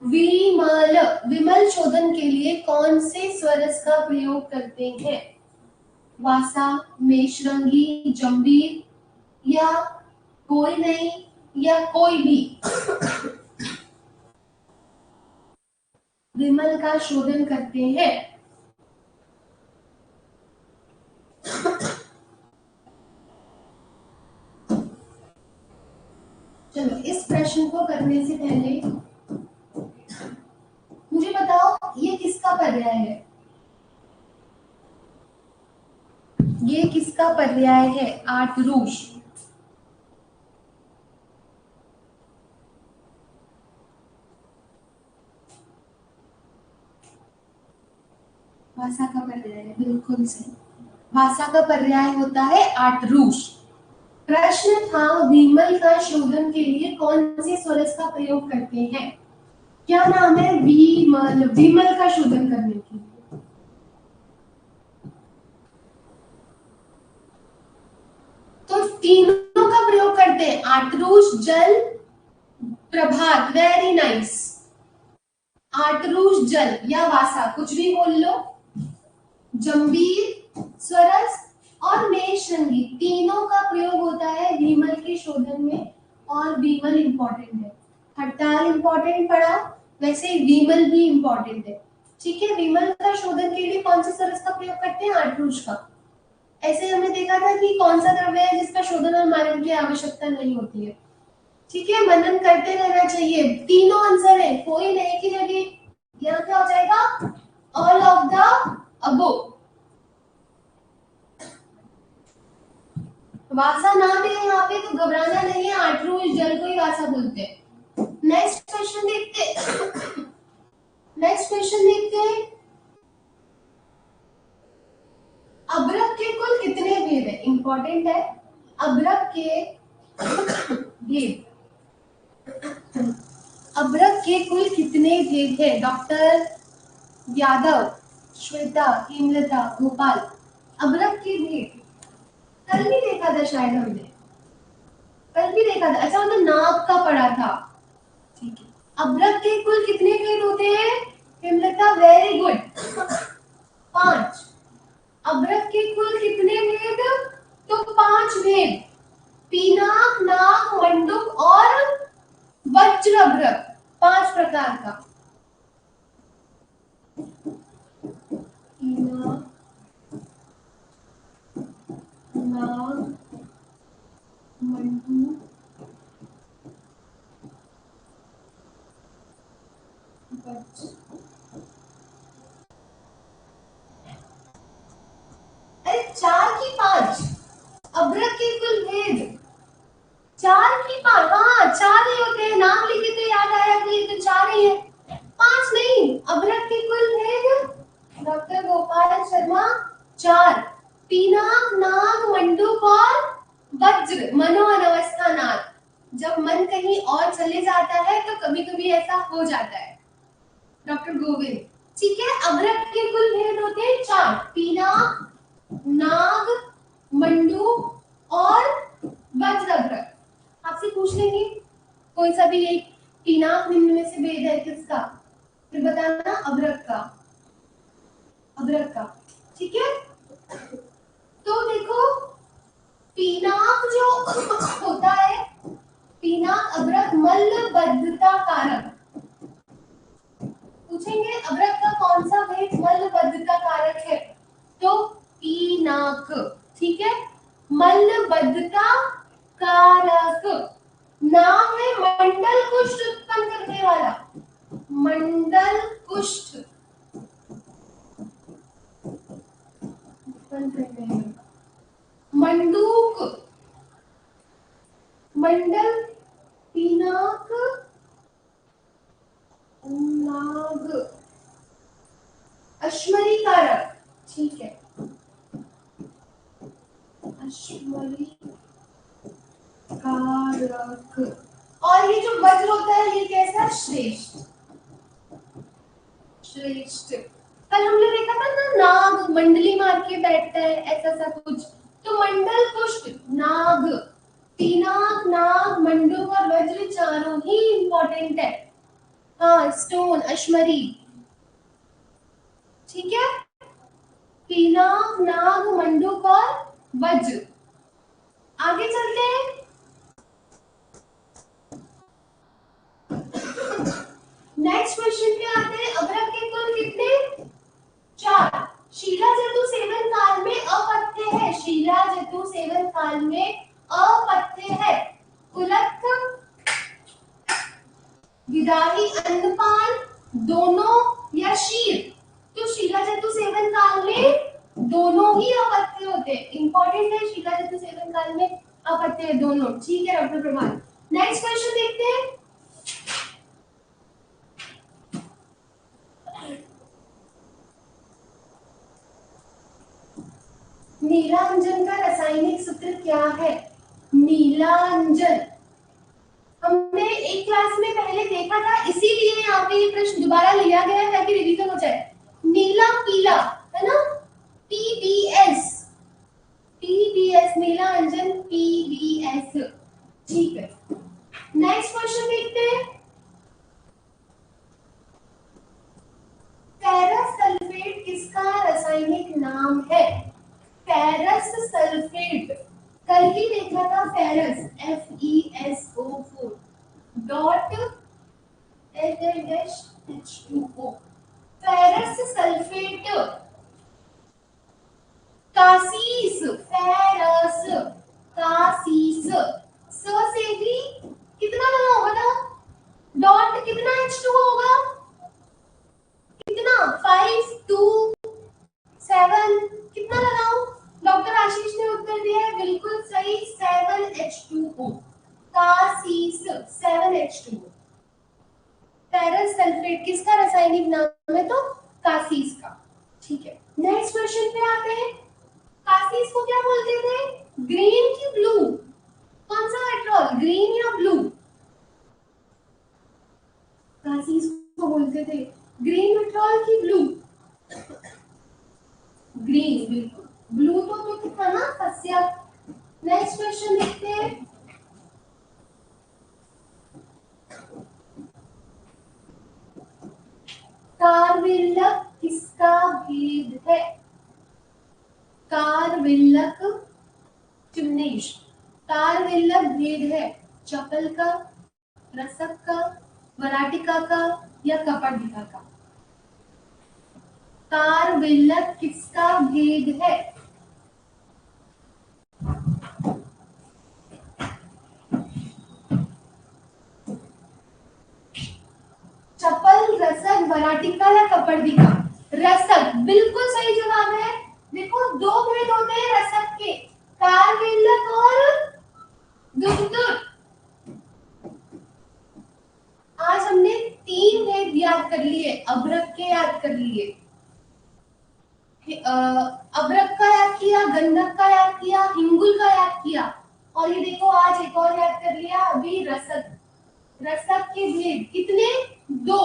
विमल, विमल शोधन के लिए कौन से स्वरस का प्रयोग करते हैं? वासा, मेषरंगी, जंबीर, या कोई नहीं, या कोई भी? विमल का शोधन करते हैं। चलो इस प्रश्न को करने से पहले मुझे बताओ ये किसका पर्याय है? ये किसका पर्याय है? आटरूष। भाषा का पर्याय है, बिल्कुल सही। भाषा का पर्याय होता है आटरूष। प्रश्न था विमल का शोधन के लिए कौन से स्वरस का प्रयोग करते हैं? क्या नाम है? विमल, विमल का शोधन करने के लिए। तो तीनों का प्रयोग करते हैं, आटरूष, जल, प्रभात। Very nice. आटरूष, जल या वासा, कुछ भी बोल लो। जंबीर, स्वरस और मेषरंगी, तीनों का प्रयोग होता है विमल के शोधन में। और विमल इंपॉर्टेंट है। हड़ताल इंपॉर्टेंट पड़ा, वैसे विमल भी इंपॉर्टेंट है। ठीक है, विमल का शोधन के लिए कौन से स्वरस का प्रयोग करते हैं? आटरूष का। ऐसे हमने देखा था कि कौन सा द्रव्य है जिसका शोधन और मानन की आवश्यकता नहीं होती है। ठीक है, मनन करते रहना चाहिए। तीनों आंसर है, कोई नहीं की जगह यहाँ क्या हो जाएगा? All of the above. वासा नाम है यहाँ पे, तो घबराना नहीं है, आटरूष जल को ही वासा बोलते हैं। नेक्स्ट क्वेश्चन देखते नेक्स्ट क्वेश्चन देखते हैं। अभ्रक के कुल कितने भेद है? इंपॉर्टेंट है। अभ्रक के भेद, अभ्रक के कुल कितने भेद है? डॉक्टर यादव, श्वेता, हेमलता, गोपाल। अभ्रक के भेद कल भी देखा था, शायद हमने कल भी देखा था। अच्छा, मतलब नाक का पढ़ा था। ठीक है, अभ्रक के कुल कितने भेद होते हैं? Hemlata, very good, 5। अभ्रक के कुल कितने भेद? तो 5 भेद। पीनाक, नाक, मंडूक और वज्रभ्रक, 5 प्रकार का। पीनाक, नाक, मंडूक, वज्र। अरे 4 की 5 अभ्रक के कुल भेद, 4 की 5। हाँ, 4 ही होते हैं, नाम लिखे तो याद आया कि ये तो 4 ही है, 5 नहीं। अभ्रक के कुल भेद डॉक्टर गोपाल शर्मा 4। पीनाक, नाग, मंडूक और वज्र, मनो अनवस्था नाद। जब मन कहीं और चले जाता है तो कभी कभी ऐसा हो जाता है। डॉक्टर गोविंद, ठीक है। अभ्रक के कुल भेद होते हैं 4, पीनाक, नाग, मंडूक और वज्रभ्रक। आपसे पूछ लेंगे कोई सा भी एक पीनाक निम्न में से भेद है किसका, फिर बताना अभ्रक का, अभ्रक का। ठीक है, तो देखो पीनाक जो होता है, पीनाक अभ्रक मलबद्धता कारक। पूछेंगे अभ्रक का कौन सा भेद मलबद्धता कारक है? तो पीनाक। ठीक है, मलबद्धता कारक। नाम है मंडल कुष्ठ उत्पन्न करने वाला, मंडल कुष्ठ उत्पन्न करने वाला। मंडूक, मंडल, पीनाक, नाग, अश्मरी कारक। ठीक है, अश्मरी कारक। और ये जो वज्र होता है ये कैसा? श्रेष्ठ, श्रेष्ठ। कल हमने देखा था ना, नाग मंडली मार के बैठता है, ऐसा सा कुछ। तो मंडल पुष्ट नाग, पिनाक, नाग, मंडूक और वज्र चारों ही इंपॉर्टेंट है। हाँ, स्टोन, अश्मरी, ठीक है। पिनाक, नाग, मंडूक और वज्र। आगे चलते हैं। नेक्स्ट क्वेश्चन पे आते हैं। अभ्रक के कुल कितने? 4। शीला जतु सेवन काल में अपत्य है। शीला जतु सेवन काल में अपत्य है। कुलक, विदाही, अन्नपान, दोनों या शीर? तो शीला जतु सेवन काल में दोनों ही अपत्य होते हैं। इंपॉर्टेंट है, शीला जतु सेवन काल में अपत्य है दोनों। ठीक है डॉक्टर प्रभात। नेक्स्ट क्वेश्चन देखते हैं। नीलांजन का रासायनिक सूत्र क्या है? नीलांजन हमने एक क्लास में पहले देखा था, इसीलिए यहाँ पे ये प्रश्न दोबारा लिया गया है ताकि रिवीजन हो जाए। नीला पीला, है ना? पीबीएस, पीबीएस, नीलांजन पीबीएस। ठीक है, नेक्स्ट क्वेश्चन देखते हैं। फेरस सल्फेट किसका रासायनिक नाम है? फेरस सल्फेट, कल ही देखा था ferrous, FeSO4 dot H2O। Ferrous sulphate, कासीस, फेरस, कासीस, स से भी कितना लगा होगा ना? डॉट कितना H2O होगा? कितना? 5 2 7, कितना लगाऊं? डॉक्टर आशीष ने उत्तर दिया है बिल्कुल सही, 7H2O, कासीस 7H2O। फेरस सल्फेट किसका रासायनिक नाम है? तो कासीस का। ठीक है, नेक्स्ट क्वेश्चन पे आते हैं। कासीस को क्या बोलते थे? ग्रीन की ब्लू? कौन सा पेट्रोल, ग्रीन या ब्लू? कासीस को बोलते थे ग्रीन पेट्रोल की ब्लू? ग्रीन, बिल्कुल। ब्लू तो था ना सस्या। नेक्स्ट क्वेश्चन देखते हैं। कार्विल्लक किसका भेद है? कार्विल्लक, चिमनेश, कार्विल्लक भेद है चपल का, रसक का, वराटिका का या कपर्दिका का? कार्विल्लक किसका भेद है? चपल, रसक, वराटिका या कपर्दिका? रसक बिल्कुल सही जवाब है। देखो, दो भेद होते हैं रसक के, कार्विल्लक और दुर्दुर। आज हमने 3 भेद याद कर लिए, अभ्रक के याद कर लिए, अभ्रक का याद किया, गंधक का याद किया, हिंगुल का याद किया, और ये देखो आज एक और याद कर लिया अभी, रसक। रसक के भेद कितने? 2,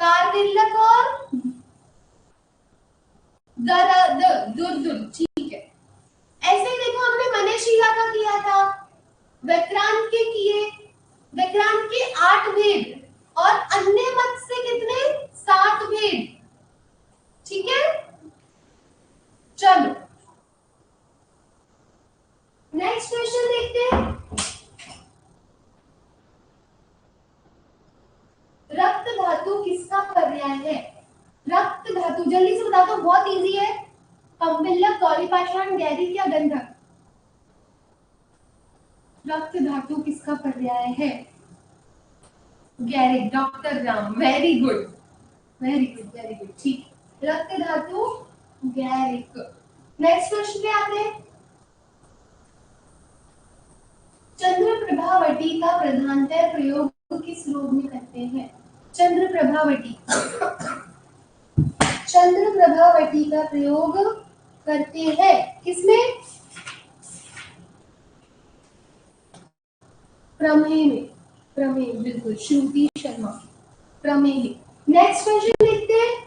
कार्विल्लक और दुर्दुर। ठीक है, ऐसे देखो हमने मनेशिला का किया था, विक्रांत के किए, विक्रांत के 8 भेद और अन्य मत से कितने? 7 भेद। ठीक है, चलो नेक्स्ट क्वेश्चन देखते हैं। रक्त धातु किसका पर्याय है? रक्त धातु जल्दी से बता दो, बहुत इजी है। पंपिल्लक, गौरीपाषाण, गैरिक या गंधक? रक्त धातु किसका पर्याय है? गैरिक, doctor Ram, very good, very good, very good. ठीक, रक्त धातु गैरिक। नेक्स्ट क्वेश्चन पे आते हैं। चंद्र प्रभावती का प्रधानतः प्रयोग किस रोग में करते हैं? चंद्र प्रभावती, चंद्र प्रभावती का प्रयोग करते हैं किसमें? प्रमेय में, प्रमेय, बिल्कुल, श्रुति शर्मा, प्रमेय। नेक्स्ट क्वेश्चन देखते हैं।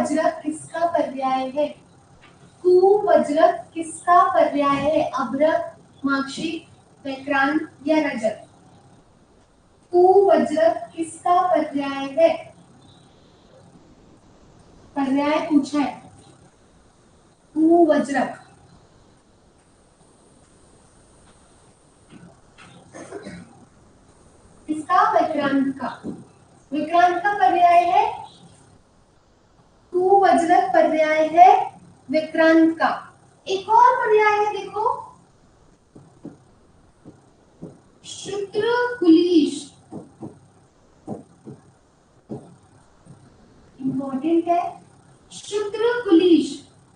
कुवज्रक किसका पर्याय है? कुवज्रक किसका पर्याय है? अभ्रक, माक्षिक, व्याक्रांत या रजक? कुवज्रक किसका पर्याय है? पर्याय पूछा है। कुवज्रक किसका? विक्रांत का। विक्रांत का पर्याय है कुवज्रक, पर्याय है विक्रांत का। एक और पर्याय है, देखो, शूद्रकुलीश। इंपॉर्टेंट है। शूद्रकुलीश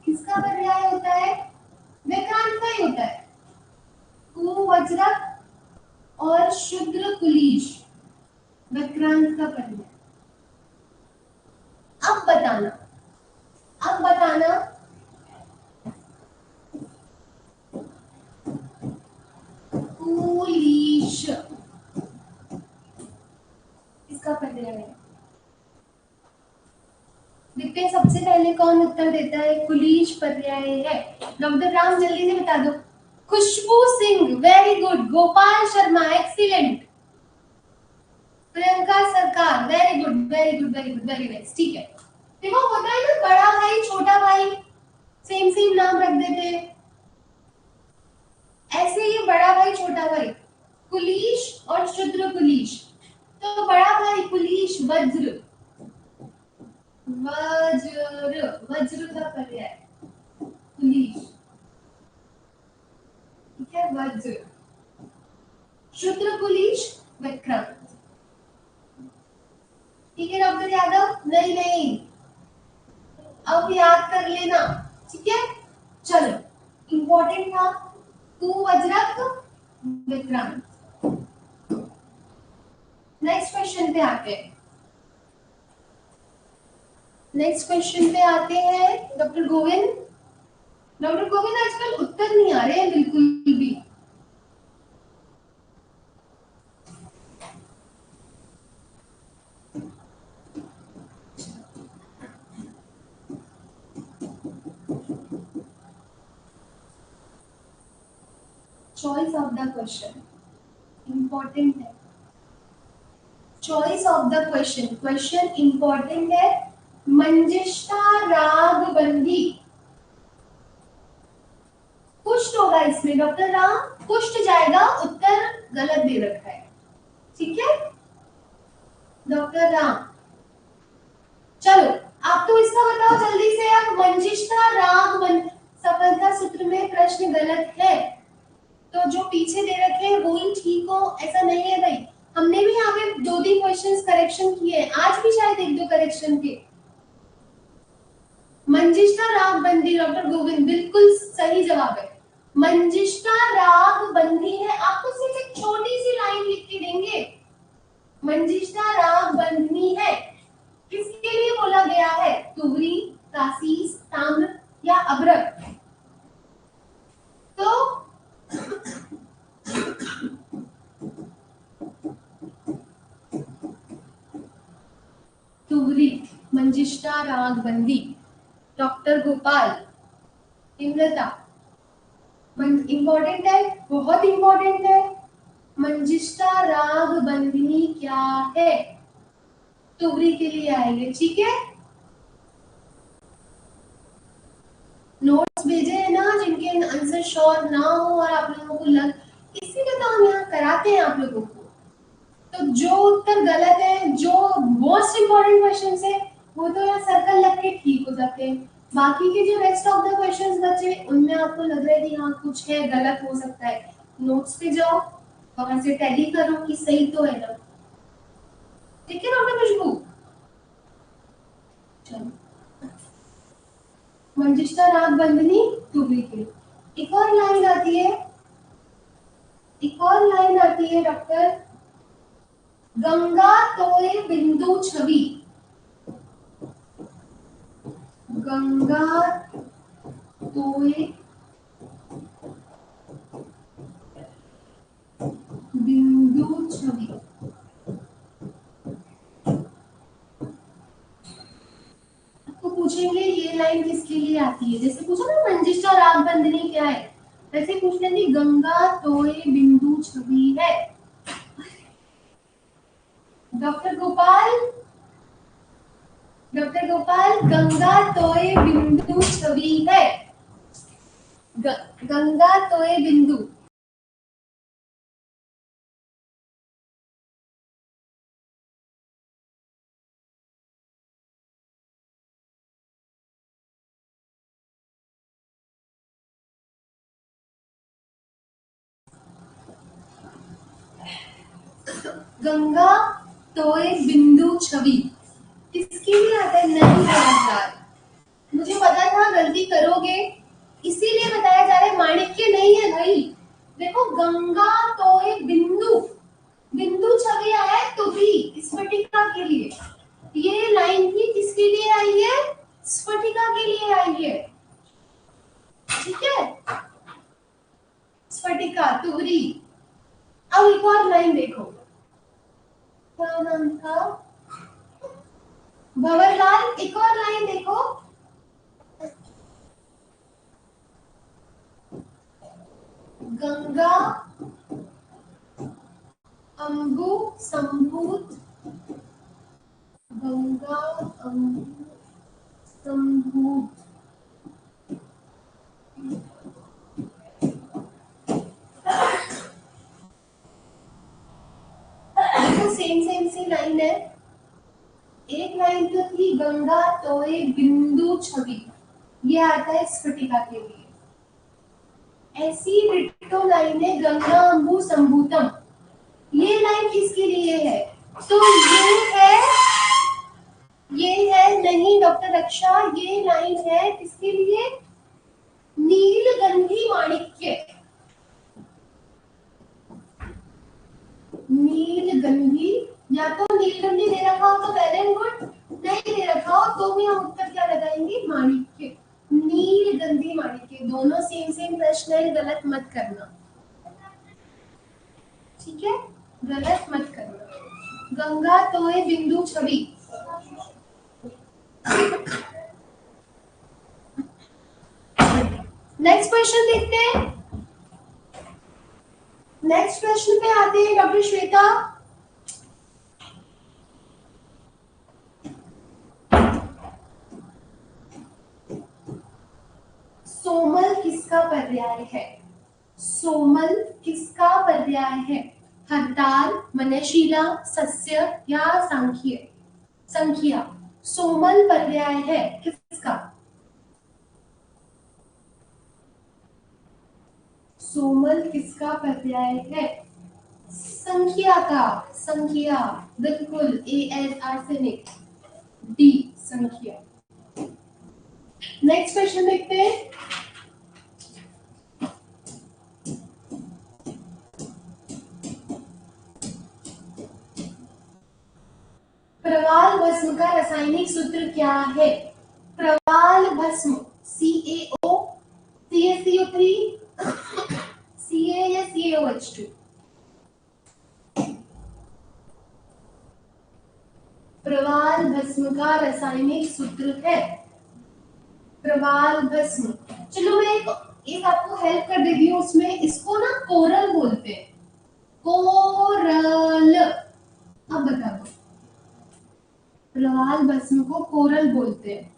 किसका पर्याय होता है? विक्रांत का ही होता है। कुवज्रक और शूद्रकुलीश विक्रांत का पर्याय। अब बताना, अब बताना कुलीश इसका पर्याय है। देखते हैं सबसे पहले कौन उत्तर देता है। कुलीश पर्याय है। डॉक्टर राम जल्दी से बता दो। Khushbu Singh, very good. Gopal Sharma, excellent. Priyanka Sarkar, very good very good very good, very nice. ठीक है, देखो होता है ना, बड़ा भाई छोटा भाई सेम सेम नाम रख देते हैं, ऐसे ही बड़ा भाई छोटा भाई कुलीश और शूद्र कुलीश। तो बड़ा भाई कुलीश वज्र, वज्र वज्र का पर्याय कुलीश, ठीक है, वज्र। शूद्र कुलीश विक्रांत। ठीक है डॉक्टर यादव? नहीं नहीं, अब याद कर लेना, ठीक है। चलो, इंपॉर्टेंट था कुवज्रक विक्रांत। नेक्स्ट क्वेश्चन पे आते हैं। नेक्स्ट क्वेश्चन पे आते हैं डॉक्टर गोविंद। डॉक्टर गोविंद आजकल उत्तर नहीं आ रहे हैं बिल्कुल भी। Choice of the question important है। Choice of the question, question important है। मंजिष्ठा राग बंदी, पुष्ट होगा इसमें डॉक्टर राम, पुष्ट जाएगा, उत्तर गलत दे रखा है, ठीक है डॉक्टर राम। चलो, आप तो इसका बताओ जल्दी से। आप मंजिष्ठा राग बंदी, सफलता सूत्र में प्रश्न गलत है, तो जो पीछे दे रखे हैं वो ही ठीक हो ऐसा नहीं है भाई। हमने भी यहाँ पे 2-3 क्वेश्चंस करेक्शन किए हैं, आज भी शायद 1-2 करेक्शन के। मंजिष्ठा राग बंदी, डॉक्टर गोविंद बिल्कुल सही जवाब है। मंजिष्ठा राग बंदी है, आपको सिर्फ एक छोटी सी लाइन लिख के देंगे। मंजिष्ठा राग बंधनी है, किसके लिए बोला गया है? तुगरी, तासीस, ताम्र या अभ्रक? तो तुगरी, मंजिष्ठा राग बंदी। डॉक्टर गोपाल, इमरता, इंपॉर्टेंट है, बहुत इंपॉर्टेंट है। मंजिष्ठा राग बंदिनी क्या है? तुगरी के लिए आएंगे, ठीक है। नोट्स भेजे हैं ना जिनके आंसर श्योर ना हो और आप लोगों को लग, इसीलिए तो हम यहाँ कराते हैं आप लोगों को। तो जो उत्तर गलत है, जो मोस्ट इंपॉर्टेंट क्वेश्चन है, वो तो यहाँ सर्कल लग के ठीक हो जाते हैं। बाकी के जो रेस्ट ऑफ द क्वेश्चंस बचे उनमें आपको लग रहा है कि हाँ कुछ है, गलत हो सकता है, नोट्स पे जाओ, वहां से टैली करो कि सही तो है ना, ठीक है डॉक्टर खुशबू। चलो, मंजिष्ठा राग बंधनी तुगरी के। एक और लाइन आती है, एक और लाइन आती है डॉक्टर, गंगा तोए बिंदु छवि, गंगा तोए बिंदु छवि। आपको पूछेंगे ये लाइन किसके लिए आती है, जैसे पूछो ना मंजिष्ठा राग बंधनी क्या है, वैसे पूछ लेंगे गंगा तोय बिंदु छवि है। डॉक्टर गोपाल, डॉक्टर गोपाल, गंगा तोय बिंदु छवि है। गंगा तोय बिंदु, गंगा तोय बिंदु छवि किसके लिए आता है? नहीं समझदार, मुझे पता था गलती करोगे, इसीलिए बताया जा रहा है, माणिक्य नहीं है भाई। देखो गंगा तोय बिंदु, बिंदु छवि आया है तो भी स्फटिका के लिए, ये लाइन भी किसके लिए आई है? स्फटिका के लिए आई है, ठीक है, स्फटिका तुरी। अब एक और लाइन देखो, क्या नाम था, भंवरलाल, एक और लाइन देखो, गंगा अंबु संभूत, गंगा अंबु संभूत, देखो सेम सेम सी लाइन है। एक लाइन तो थी गंगा तोय बिंदु छवि, ये आता है स्फटिका के लिए। ऐसी डिट्टो लाइन है गंगा अंबु संभूतम, ये लाइन किसके लिए है? तो ये है नहीं डॉक्टर रक्षा, ये लाइन है किसके लिए? नीलगंधी माणिक्य, नीलगंधी, या तो नीलगंधी दे रखा हो तो वेल एंड गुड, नहीं दे रखा हो तो भी हम उत्तर क्या लगाएंगे? माणिक्य, नीलगंधी माणिक्य, दोनों सेम सेम प्रश्न है, गलत मत करना, ठीक है, गलत मत करना। गंगा तोय बिंदु छवि, नेक्स्ट क्वेश्चन देखते हैं, नेक्स्ट प्रश्न पे आते हैं डॉक्टर श्वेता। सोमल किसका पर्याय है? सोमल किसका पर्याय है? हरताल, मनशीला, सस्य या सांख्य? संख्या, सोमल पर्याय है किसका? सोमल किसका पर्याय है? संख्या का, संख्या, बिल्कुल, ए एस आर्सेनिक, डी संख्या। नेक्स्ट क्वेश्चन देखते हैं, प्रवाल भस्म का रासायनिक सूत्र क्या है? प्रवाल भस्म, CaO, CaCO3, Ca या CaOH2? प्रवाल भस्म का रासायनिक सूत्र है प्रवाल भस्म। चलो मैं एक आपको हेल्प कर देती हूँ उसमें, इसको ना कोरल बोलते हैं, कोरल। अब बता दो, प्रवाल भस्म को कोरल बोलते हैं।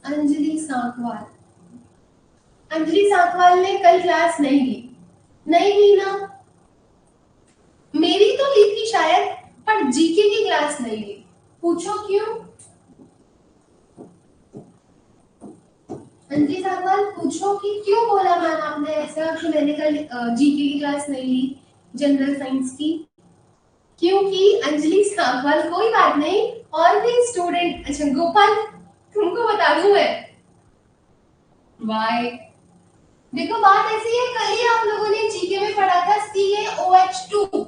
अंजलि सांकवाल, अंजलि सांकवाल ने कल क्लास नहीं ली, नहीं ली ना, मेरी तो ली थी शायद, पर जीके की क्लास नहीं ली, पूछो क्यों? अंजलि सांकवाल पूछो कि क्यों बोला मैम आपने ऐसा कि मैंने कल जीके की क्लास नहीं ली, जनरल साइंस की? क्योंकि अंजलि सांकवाल, कोई बात नहीं, और भी स्टूडेंट, अच्छा गोपाल तुमको बता दूं मैं, वाई, देखो बात ऐसी है, कल ही आप लोगों ने जीके में पढ़ा था CaOH2,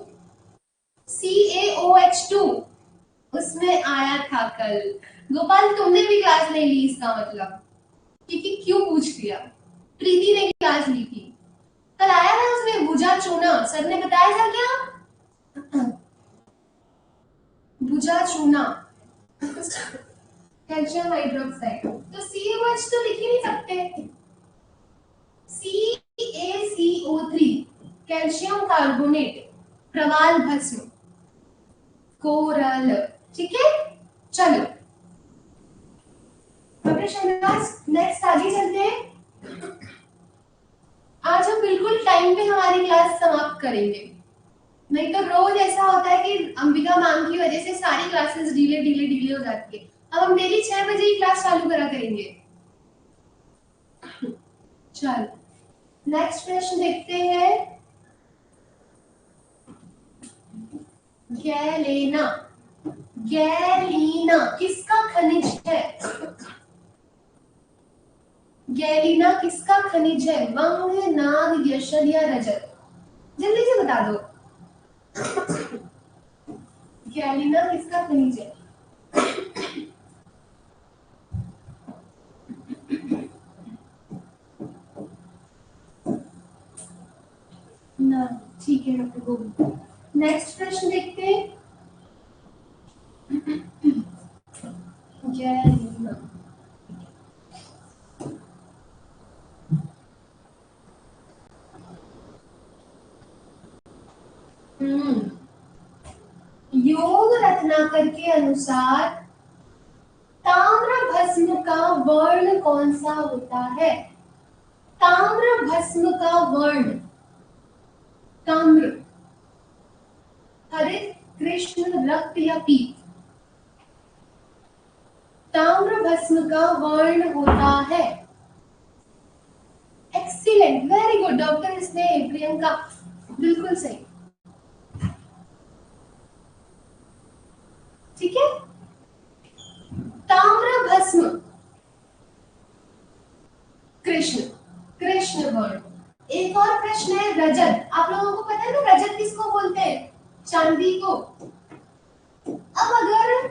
CaOH2 उसमें आया था कल। गोपाल तुमने भी क्लास नहीं ली इसका मतलब, क्योंकि क्यों पूछ लिया? प्रीति ने क्लास ली थी, कल आया ना उसमें भुजा चूना, सर ने बताया था क्या? भुजा चूना कैल्शियम हाइड्रोक्साइड। तो COH तो लिख ही नहीं सकते, CaCO3 कैल्शियम कार्बोनेट, प्रवाल भस्म, कोरल। ठीक है, चलो नेक्स्ट आगे चलते हैं। आज हम बिल्कुल टाइम पे हमारी क्लास समाप्त करेंगे, नहीं तो रोज ऐसा होता है कि अंबिका मैम की वजह से सारी क्लासेस डिले हो जाती है। अब हम डेली 6 बजे ही क्लास चालू करा करेंगे। चल नेक्स्ट प्रश्न देखते हैं। गैलेना, गैलीना किसका खनिज है? गैलीना किसका खनिज है? वंग, नाग, यशद या रजत? जल्दी से बता दो। गैलीना किसका खनिज है? ना, ठीक है डॉक्टर गोविंद। नेक्स्ट प्रश्न देखते हैं। गैलीना, योग रत्नाकर के अनुसार ताम्र भस्म का वर्ण कौन सा होता है? ताम्र भस्म का वर्ण, ताम्र, हरित, कृष्ण, रक्त या पीत? ताम्र भस्म का वर्ण होता है, एक्सीलेंट, वेरी गुड डॉक्टर स्नेह, प्रियंका, बिल्कुल सही। ठीक है, ताम्र भस्म कृष्ण, कृष्ण वर्ण। एक और प्रश्न है रजत। आप लोगों को पता है ना रजत किसको बोलते हैं? चांदी को। अब अगर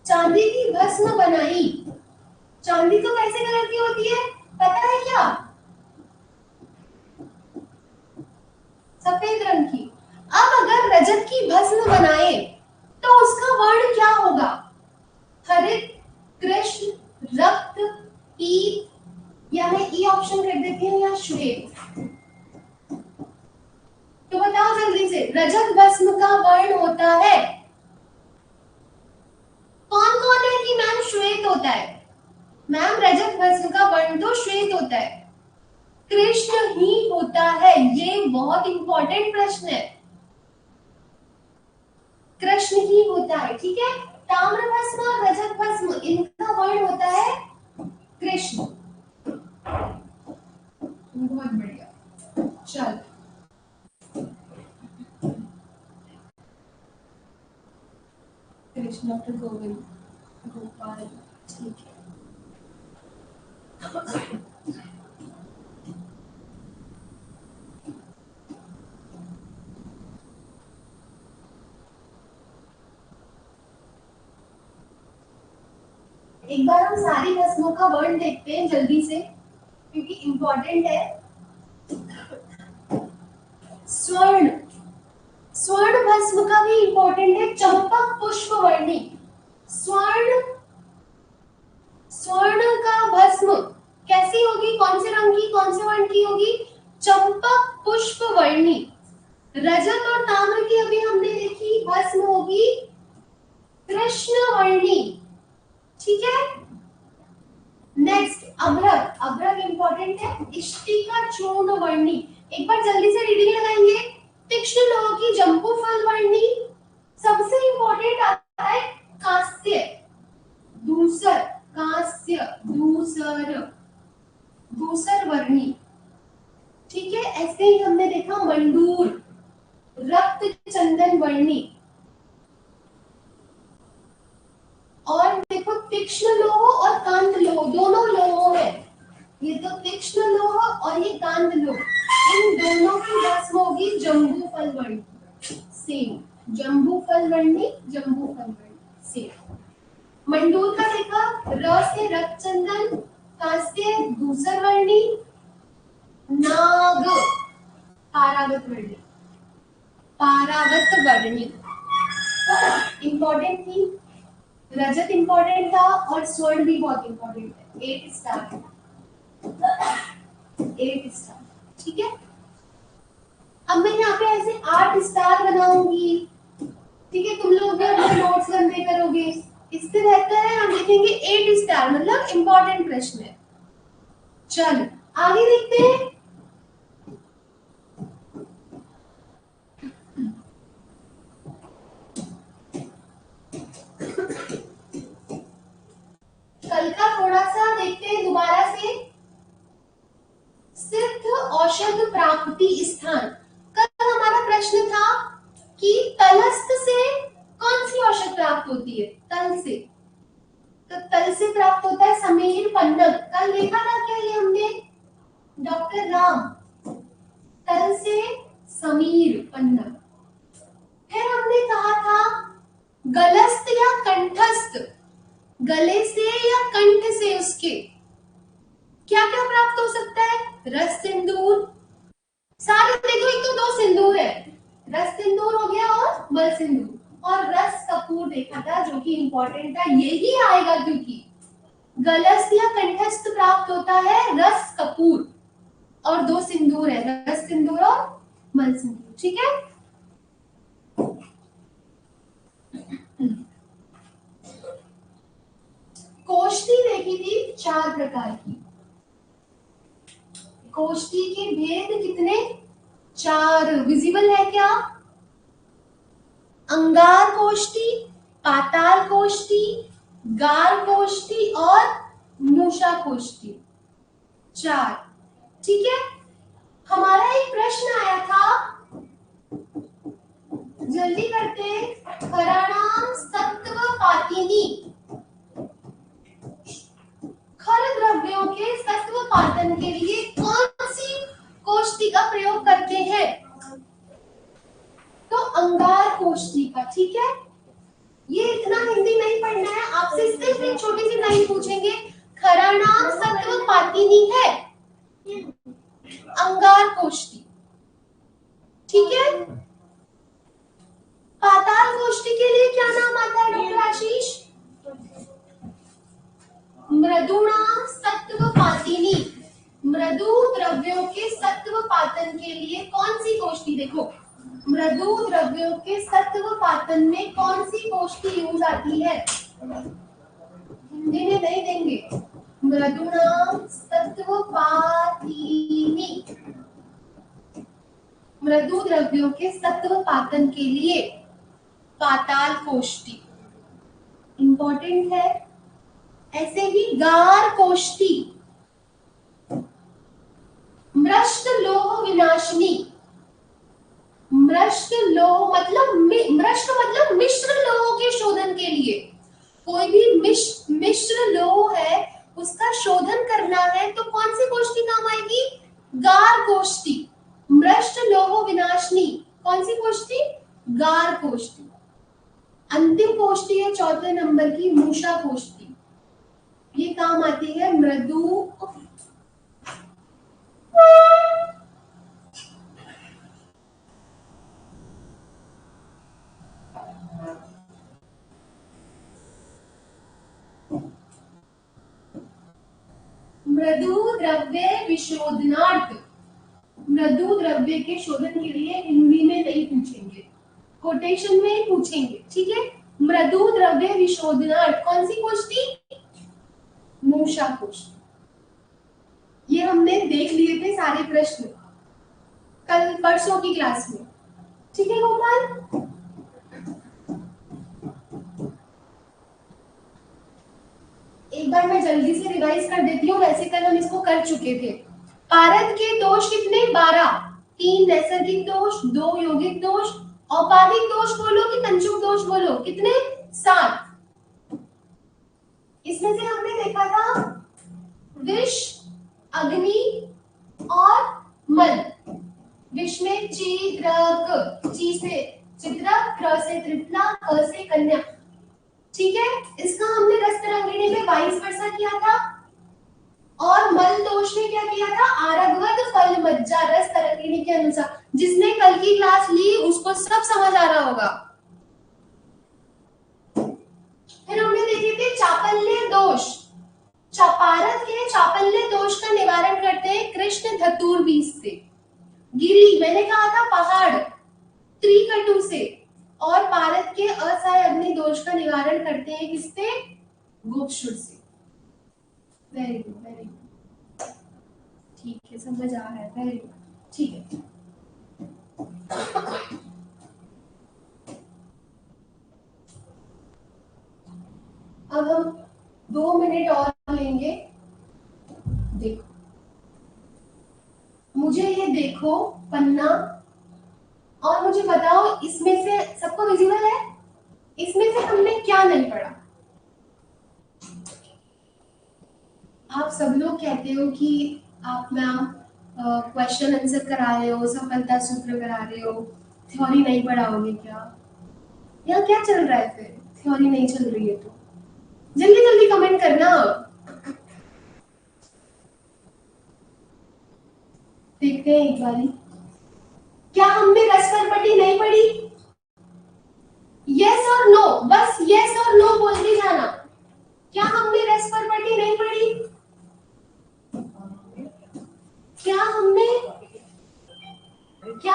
चांदी की भस्म बनाई, चांदी तो कैसे कलर की होती है पता है क्या? सफेद रंग की। अब अगर रजत की भस्म बनाए तो उसका वर्ण क्या होगा? हरित, कृष्ण, रक्त, पीत, या मैं ई ऑप्शन कर देती हूँ, या श्वेत? तो बताओ जल्दी से, रजत भस्म का वर्ण होता है कौन कौन है कि मैम श्वेत होता है? मैम रजत भस्म का वर्ण तो श्वेत होता है, कृष्ण ही होता है। ये बहुत इंपॉर्टेंट प्रश्न है, कृष्ण ही होता है। ठीक है, ताम्र भस्म और रजत भस्म इनका वर्ण होता है कृष्ण। बहुत बढ़िया, चल कृष्ण, डॉक्टर गोविंद, गोपाल, ठीक है। एक बार हम सारी भस्मों का वर्ण देखते हैं जल्दी से, क्योंकि इंपॉर्टेंट है। स्वर्ण, स्वर्ण भस्म का भी इंपॉर्टेंट है। चंपक पुष्प वर्णी, स्वर्ण, स्वर्ण का भस्म कैसी होगी? कौन से रंग की, कौन से वर्ण की होगी? चंपक पुष्प वर्णी। रजत और ताम्र की अभी हमने देखी, भस्म होगी कृष्ण वर्णी। ठीक है, नेक्स्ट अभ्रक, अभ्रक इंपॉर्टेंट है। इष्टिका चूर्ण वर्णी, एक बार जल्दी से रीडिंग लगाएंगे। तीक्ष्ण लोह की जंबू फल वर्णी। सबसे इंपॉर्टेंट आता है कांस्य, दूसर, कांस्य, दूसर, दूसर वर्णी। ठीक है, ऐसे ही हमने देखा मंडूर, रक्त चंदन वर्णी। और देखो तीक्ष्ण लोह और कांत लोह दोनों लोह है, ये तो तीक्ष्ण लोह और ये कांत लोह, इन दोनों की भस्म होगी जम्बू फल वर्णी। सेम, जम्बू फल वर्णी, जम्बू फल वर्णी सेम। मंडूर का देखा, र से रक्त चंदन, कांस्य दूसर वर्णी, नाग पारागत वर्णी, पारागत वर्णी। इंपॉर्टेंट थी रजत इंपॉर्टेंट था और स्वर्ण भी बहुत इंपॉर्टेंट है। 8 स्टार, 8 स्टार, ठीक है। अब मैं यहाँ पे ऐसे 8 स्टार बनाऊंगी, ठीक है। तुम लोग भी अपने नोट्स गंदे करोगे, इससे बेहतर है हम लिखेंगे 8 स्टार, मतलब इंपॉर्टेंट प्रश्न है। चलो आगे देखते हैं। कल का थोड़ा सा देखते हैं दोबारा से। सिद्ध औषध प्राप्ति स्थान, कल हमारा प्रश्न था कि तलस्थ से कौन सी औषध प्राप्त होती है? तल से, तो तल से प्राप्त होता है समीर पन्नग। कल देखा था क्या ये हमने? डॉक्टर राम, तल से समीर पन्नग। फिर हमने कहा था गलस्थ या कंठस्थ, गले से या कंठ से उसके क्या क्या प्राप्त हो सकता है? रस सिंदूर, सारे देखो, एक तो 2 सिंदूर है, रस सिंदूर हो गया और मल सिंदूर, और रस कपूर देखा था जो कि इंपॉर्टेंट था, यही आएगा क्योंकि गलस्थ या कंठस्थ प्राप्त होता है रस कपूर, और 2 सिंदूर है, रस सिंदूर और मल सिंदूर, ठीक है। कोष्ठी देखी थी 4 प्रकार की, कोष्ठी के भेद कितने? 4। विजिबल है क्या? अंगार कोष्ठी, पाताल कोष्ठी, गार कोष्ठी और मूषा कोष्ठी, 4, ठीक है। हमारा एक प्रश्न आया था, जल्दी करते, खराणाम सत्व पातिनी, खर द्रव्यों के सत्व पातन के लिए कौन सी कोष्ठी का प्रयोग करते हैं? तो अंगार कोष्ठी का, ठीक है। ये इतना हिंदी नहीं पढ़ना है, आपसे सिर्फ एक छोटी सी लाइन पूछेंगे, खराणाम सत्व पातिनी है अंगार कोष्ठी, ठीक है। पाताल कोष्ठी के लिए क्या नाम आता है डॉक्टर आशीष? मृदुणाम सत्व पातिनी, मृदु द्रव्यों के सत्व पातन के लिए कौन सी कोष्ठी? देखो, मृदु द्रव्यों के सत्व पातन में कौन सी कोष्ठी यूज आती है? हिंदी में नहीं देंगे, मृदुणाम सत्व पातिनी, मृदु द्रव्यों के सत्व पातन के लिए पाताल कोष्ठी इंपॉर्टेंट है। ऐसे ही गार कोष्ठी, मृष्ट लोह विनाशिनी, मृष्ट लोह मतलब मृष्ट मतलब मिश्र लोहों के शोधन के लिए, कोई भी मिश्र लोह है उसका शोधन करना है तो कौन सी कोष्ठी काम आएगी? गार कोष्ठी। मृष्ट लोह विनाशिनी कौन सी कोष्ठी? गार कोष्ठी। अंतिम कोष्ठी है 4 नंबर की, मूषा कोष्ठी, ये काम आती है मृदु मृदु द्रव्य विशोधनार्थ, मृदु द्रव्य के शोधन के लिए हिंदी में नहीं पूछेंगे, कोटेशन में ही पूछेंगे, ठीक है। मृदु द्रव्य विशोधनार्थ कौन सी कोष्ठी? मूषा कोष्ठी। ये हमने देख लिए थे सारे प्रश्न कल परसों की क्लास में, ठीक है गोपाल। एक बार मैं जल्दी से रिवाइज कर देती हूँ, वैसे कल हम इसको कर चुके थे। पारद के दोष कितने? 12, 3 नैसर्गिक दोष, 2 यौगिक दोष, औपाधिक दोष बोलो कि कंचुक दोष बोलो, कितने? 7। इसमें से हमने देखा था विष, अग्नि और मल। विष में चित्रक, ची से चित्रक, त्र से त्रिफला, क से कन्या, ठीक है। इसका हमने रस तरंगिणी में 22 वर्षा किया था, और मल दोष में क्या किया था? आरगवद फल मज्जा रस तरंगिणी के अनुसार। जिसने कल की क्लास ली उसको सब समझ आ रहा होगा। फिर हमने निवारण करते हैं कृष्ण धतूर बीज से। गिरी मैंने कहा था पहाड़, त्रिकटु से। और पारद के असहाय अग्नि दोष का निवारण करते हैं किससे? गोक्षुर से। वेरी गुड, वेरी गुड, ठीक है, समझ आ रहा है, वेरी गुड, ठीक है। अब हम 2 मिनट और लेंगे। देखो, मुझे ये देखो पन्ना, और मुझे बताओ इसमें से सबको विजिबल है? इसमें से हमने क्या नहीं पढ़ा? आप सब लोग कहते हो कि आप मैम क्वेश्चन आंसर करा रहे हो, सफलता सूत्र करा रहे हो, थ्योरी नहीं पढ़ाओगे क्या? यहाँ क्या चल रहा है फिर? थ्योरी नहीं चल रही है तो जल्दी जल्दी कमेंट करना। देखते हैं एक बारी, क्या हमने रस परपटी नहीं पढ़ी? यस और नो, बस यस और नो बोलते जाना। क्या हमने रस परपटी नहीं पढ़ी? क्या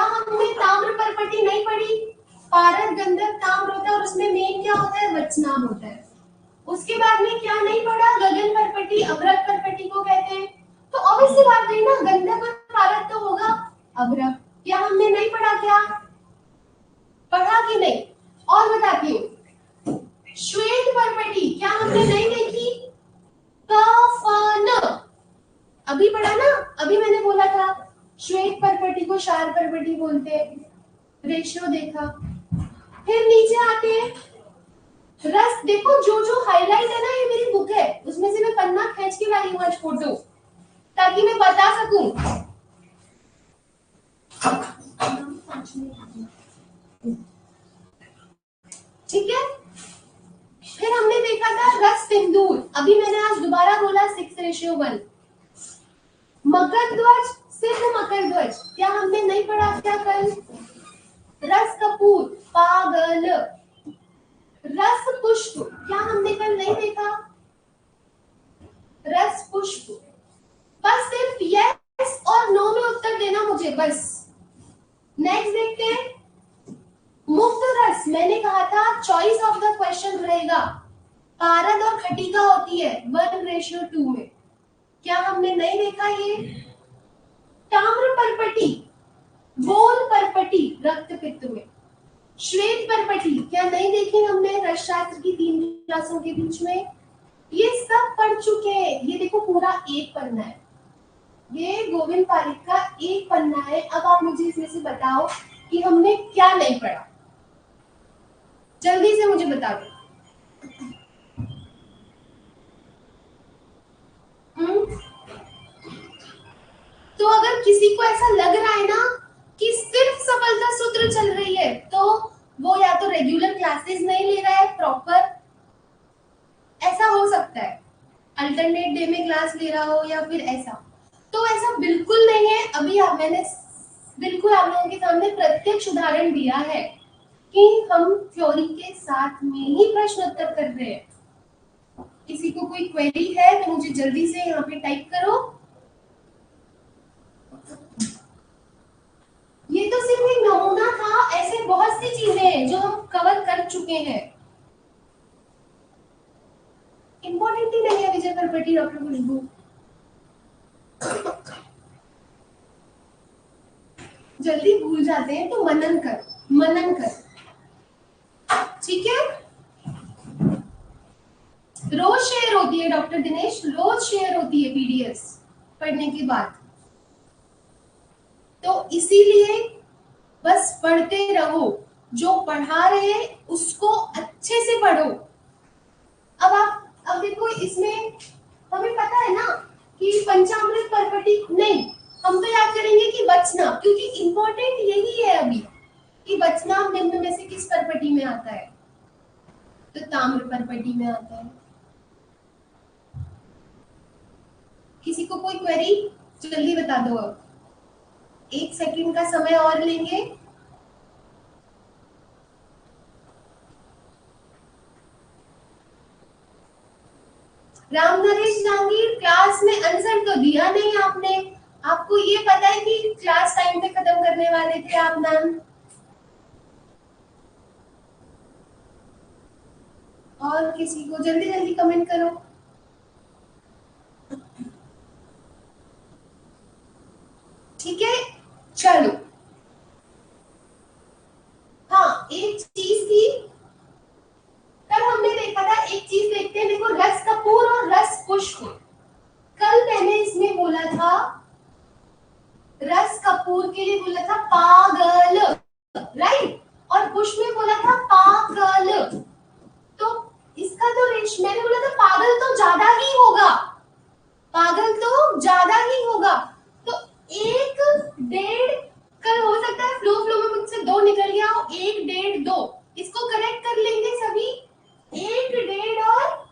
हमने ताम्र परपटी नहीं पढ़ी? पारद गंधक ताम्र होता है और उसमें मेन क्या होता है? वचनाभ होता है। उसके बाद में क्या नहीं पढ़ा? गगन परपटी, अभ्रक परपटी को कहते हैं। तो ऑब्वियसली बात है ना, गंधक और पारद तो होगा अभ्रक। क्या हमने नहीं पढ़ा? क्या पढ़ा कि नहीं? और बताती हूँ, श्वेत परपटी क्या हमने नहीं देखी? कफन, अभी पढ़ा ना, अभी मैंने बोला था श्वेत परपटी को क्षार परपटी बोलते हैं। रेशियो देखा। फिर नीचे आते हैं, रस देखो, जो जो हाईलाइट है ना, ये मेरी बुक है, उसमें से मैं पन्ना खींच के लाई हूँ आज फोटो, ताकि मैं बता सकूं। ठीक है, फिर हमने देखा था रस सिंदूर, अभी मैंने आज दोबारा बोला 6:1। मकर ध्वज, सिद्ध मकर ध्वज क्या हमने नहीं पढ़ा क्या कल? रस कपूर, पागल। रस पुष्प क्या हमने कल नहीं देखा? रस पुष्प। बस सिर्फ यस और नो में उत्तर देना मुझे, बस। नेक्स्ट देखते हैं, मुक्त रस, मैंने कहा था चॉइस ऑफ द क्वेश्चन रहेगा, पारद और खटिका होती है 1:2 में। क्या हमने नहीं देखा ये? ताम्र परपटी, बोल परपटी रक्त पित्त में। श्वेत परपटी क्या नहीं देखी हमने रस शास्त्र की 3 क्लासों के बीच में? ये सब पढ़ चुके हैं। ये देखो पूरा एक पन्ना है, ये गोविंद पारिक का एक पन्ना है। अब आप मुझे इसमें से बताओ कि हमने क्या नहीं पढ़ा, जल्दी से मुझे बता दो। तो अगर किसी को ऐसा लग रहा है ना कि सिर्फ सफलता सूत्र चल रही है, तो वो या तो रेगुलर क्लासेस नहीं ले रहा है प्रॉपर, ऐसा हो सकता है, अल्टरनेट डे में क्लास ले रहा हो, या फिर ऐसा। तो ऐसा बिल्कुल नहीं है। अभी मैंने बिल्कुल आप लोगों के सामने प्रत्यक्ष उदाहरण दिया है कि हम थ्योरी के साथ में ही प्रश्न उत्तर कर रहे हैं। किसी को कोई क्वेरी है तो मुझे जल्दी से यहाँ पे टाइप करो। ये तो सिर्फ एक नमूना था, ऐसे बहुत सी चीजें हैं जो हम कवर कर चुके हैं। इंपॉर्टेंट ही नहीं है विजय परपटी, डॉक्टर खुशबू। जल्दी भूल जाते हैं तो मनन कर, मनन कर, ठीक है। रोज शेयर होती है डॉक्टर दिनेश, रोज शेयर होती है पीडीएफ पढ़ने के बाद। तो इसीलिए बस पढ़ते रहो, जो पढ़ा रहे हैं उसको अच्छे से पढ़ो। अब देखो, इसमें हमें पता है ना कि पंचामृत परपटी नहीं, हम तो याद करेंगे कि बचना, क्योंकि इंपॉर्टेंट यही है अभी कि बचना निम्न में से किस परपटी में आता है? तो ताम्र परपटी में आता है। किसी को कोई क्वेरी? जल्दी बता दो। अब 1 सेकंड का समय और लेंगे। राम नरेश जहांगीर, क्लास में आंसर तो दिया नहीं आपने, आपको ये पता है कि क्लास टाइम पे खत्म करने वाले थे आप मैम। और किसी को जल्दी जल्दी कमेंट करो। ठीक है, चलो। हाँ, एक चीज थी, कल हमने देखा था, एक चीज देखते हैं, देखो रस कपूर और रस पुष्प। कल मैंने इसमें बोला था, रस कपूर के लिए बोला था पागल, राइट, और पुष्प में बोला था पागल। तो इसका तो रेश मैंने बोला था पागल तो ज्यादा ही होगा, पागल तो ज्यादा ही होगा। तो एक डेढ़, कल हो सकता है फ्लो फ्लो में मुझसे दो निकल गया हो, एक डेढ़ दो, इसको करेक्ट कर लेंगे सभी। एक डेढ़ और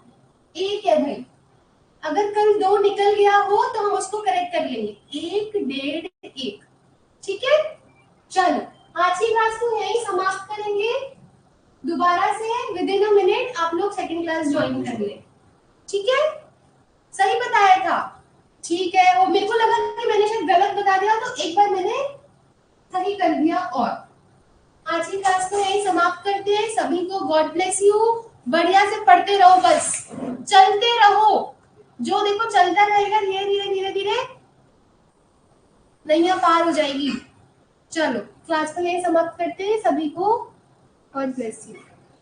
एक है भाई, अगर कल दो निकल गया हो तो हम उसको करेक्ट कर लेंगे, एक डेढ़ एक। ठीक है, चलो आज की क्लास को यही समाप्त करेंगे। दोबारा से विद इन अ मिनट आप लोग सेकंड क्लास ज्वाइन कर ले। ठीक है, सही बताया था। ठीक है, वो मेरे को लगा कि मैंने शायद गलत बता दिया, तो एक बार मैंने सही कर दिया। और आज की क्लास को यही समाप्त करते हैं। सभी को गॉड ब्लेस यू, बढ़िया से पढ़ते रहो, बस चलते रहो, जो देखो चलता रहेगा, धीरे धीरे धीरे धीरे नैया पार हो जाएगी। चलो क्लास को यही समाप्त करते हैं, सभी को गॉड ब्लेस यू।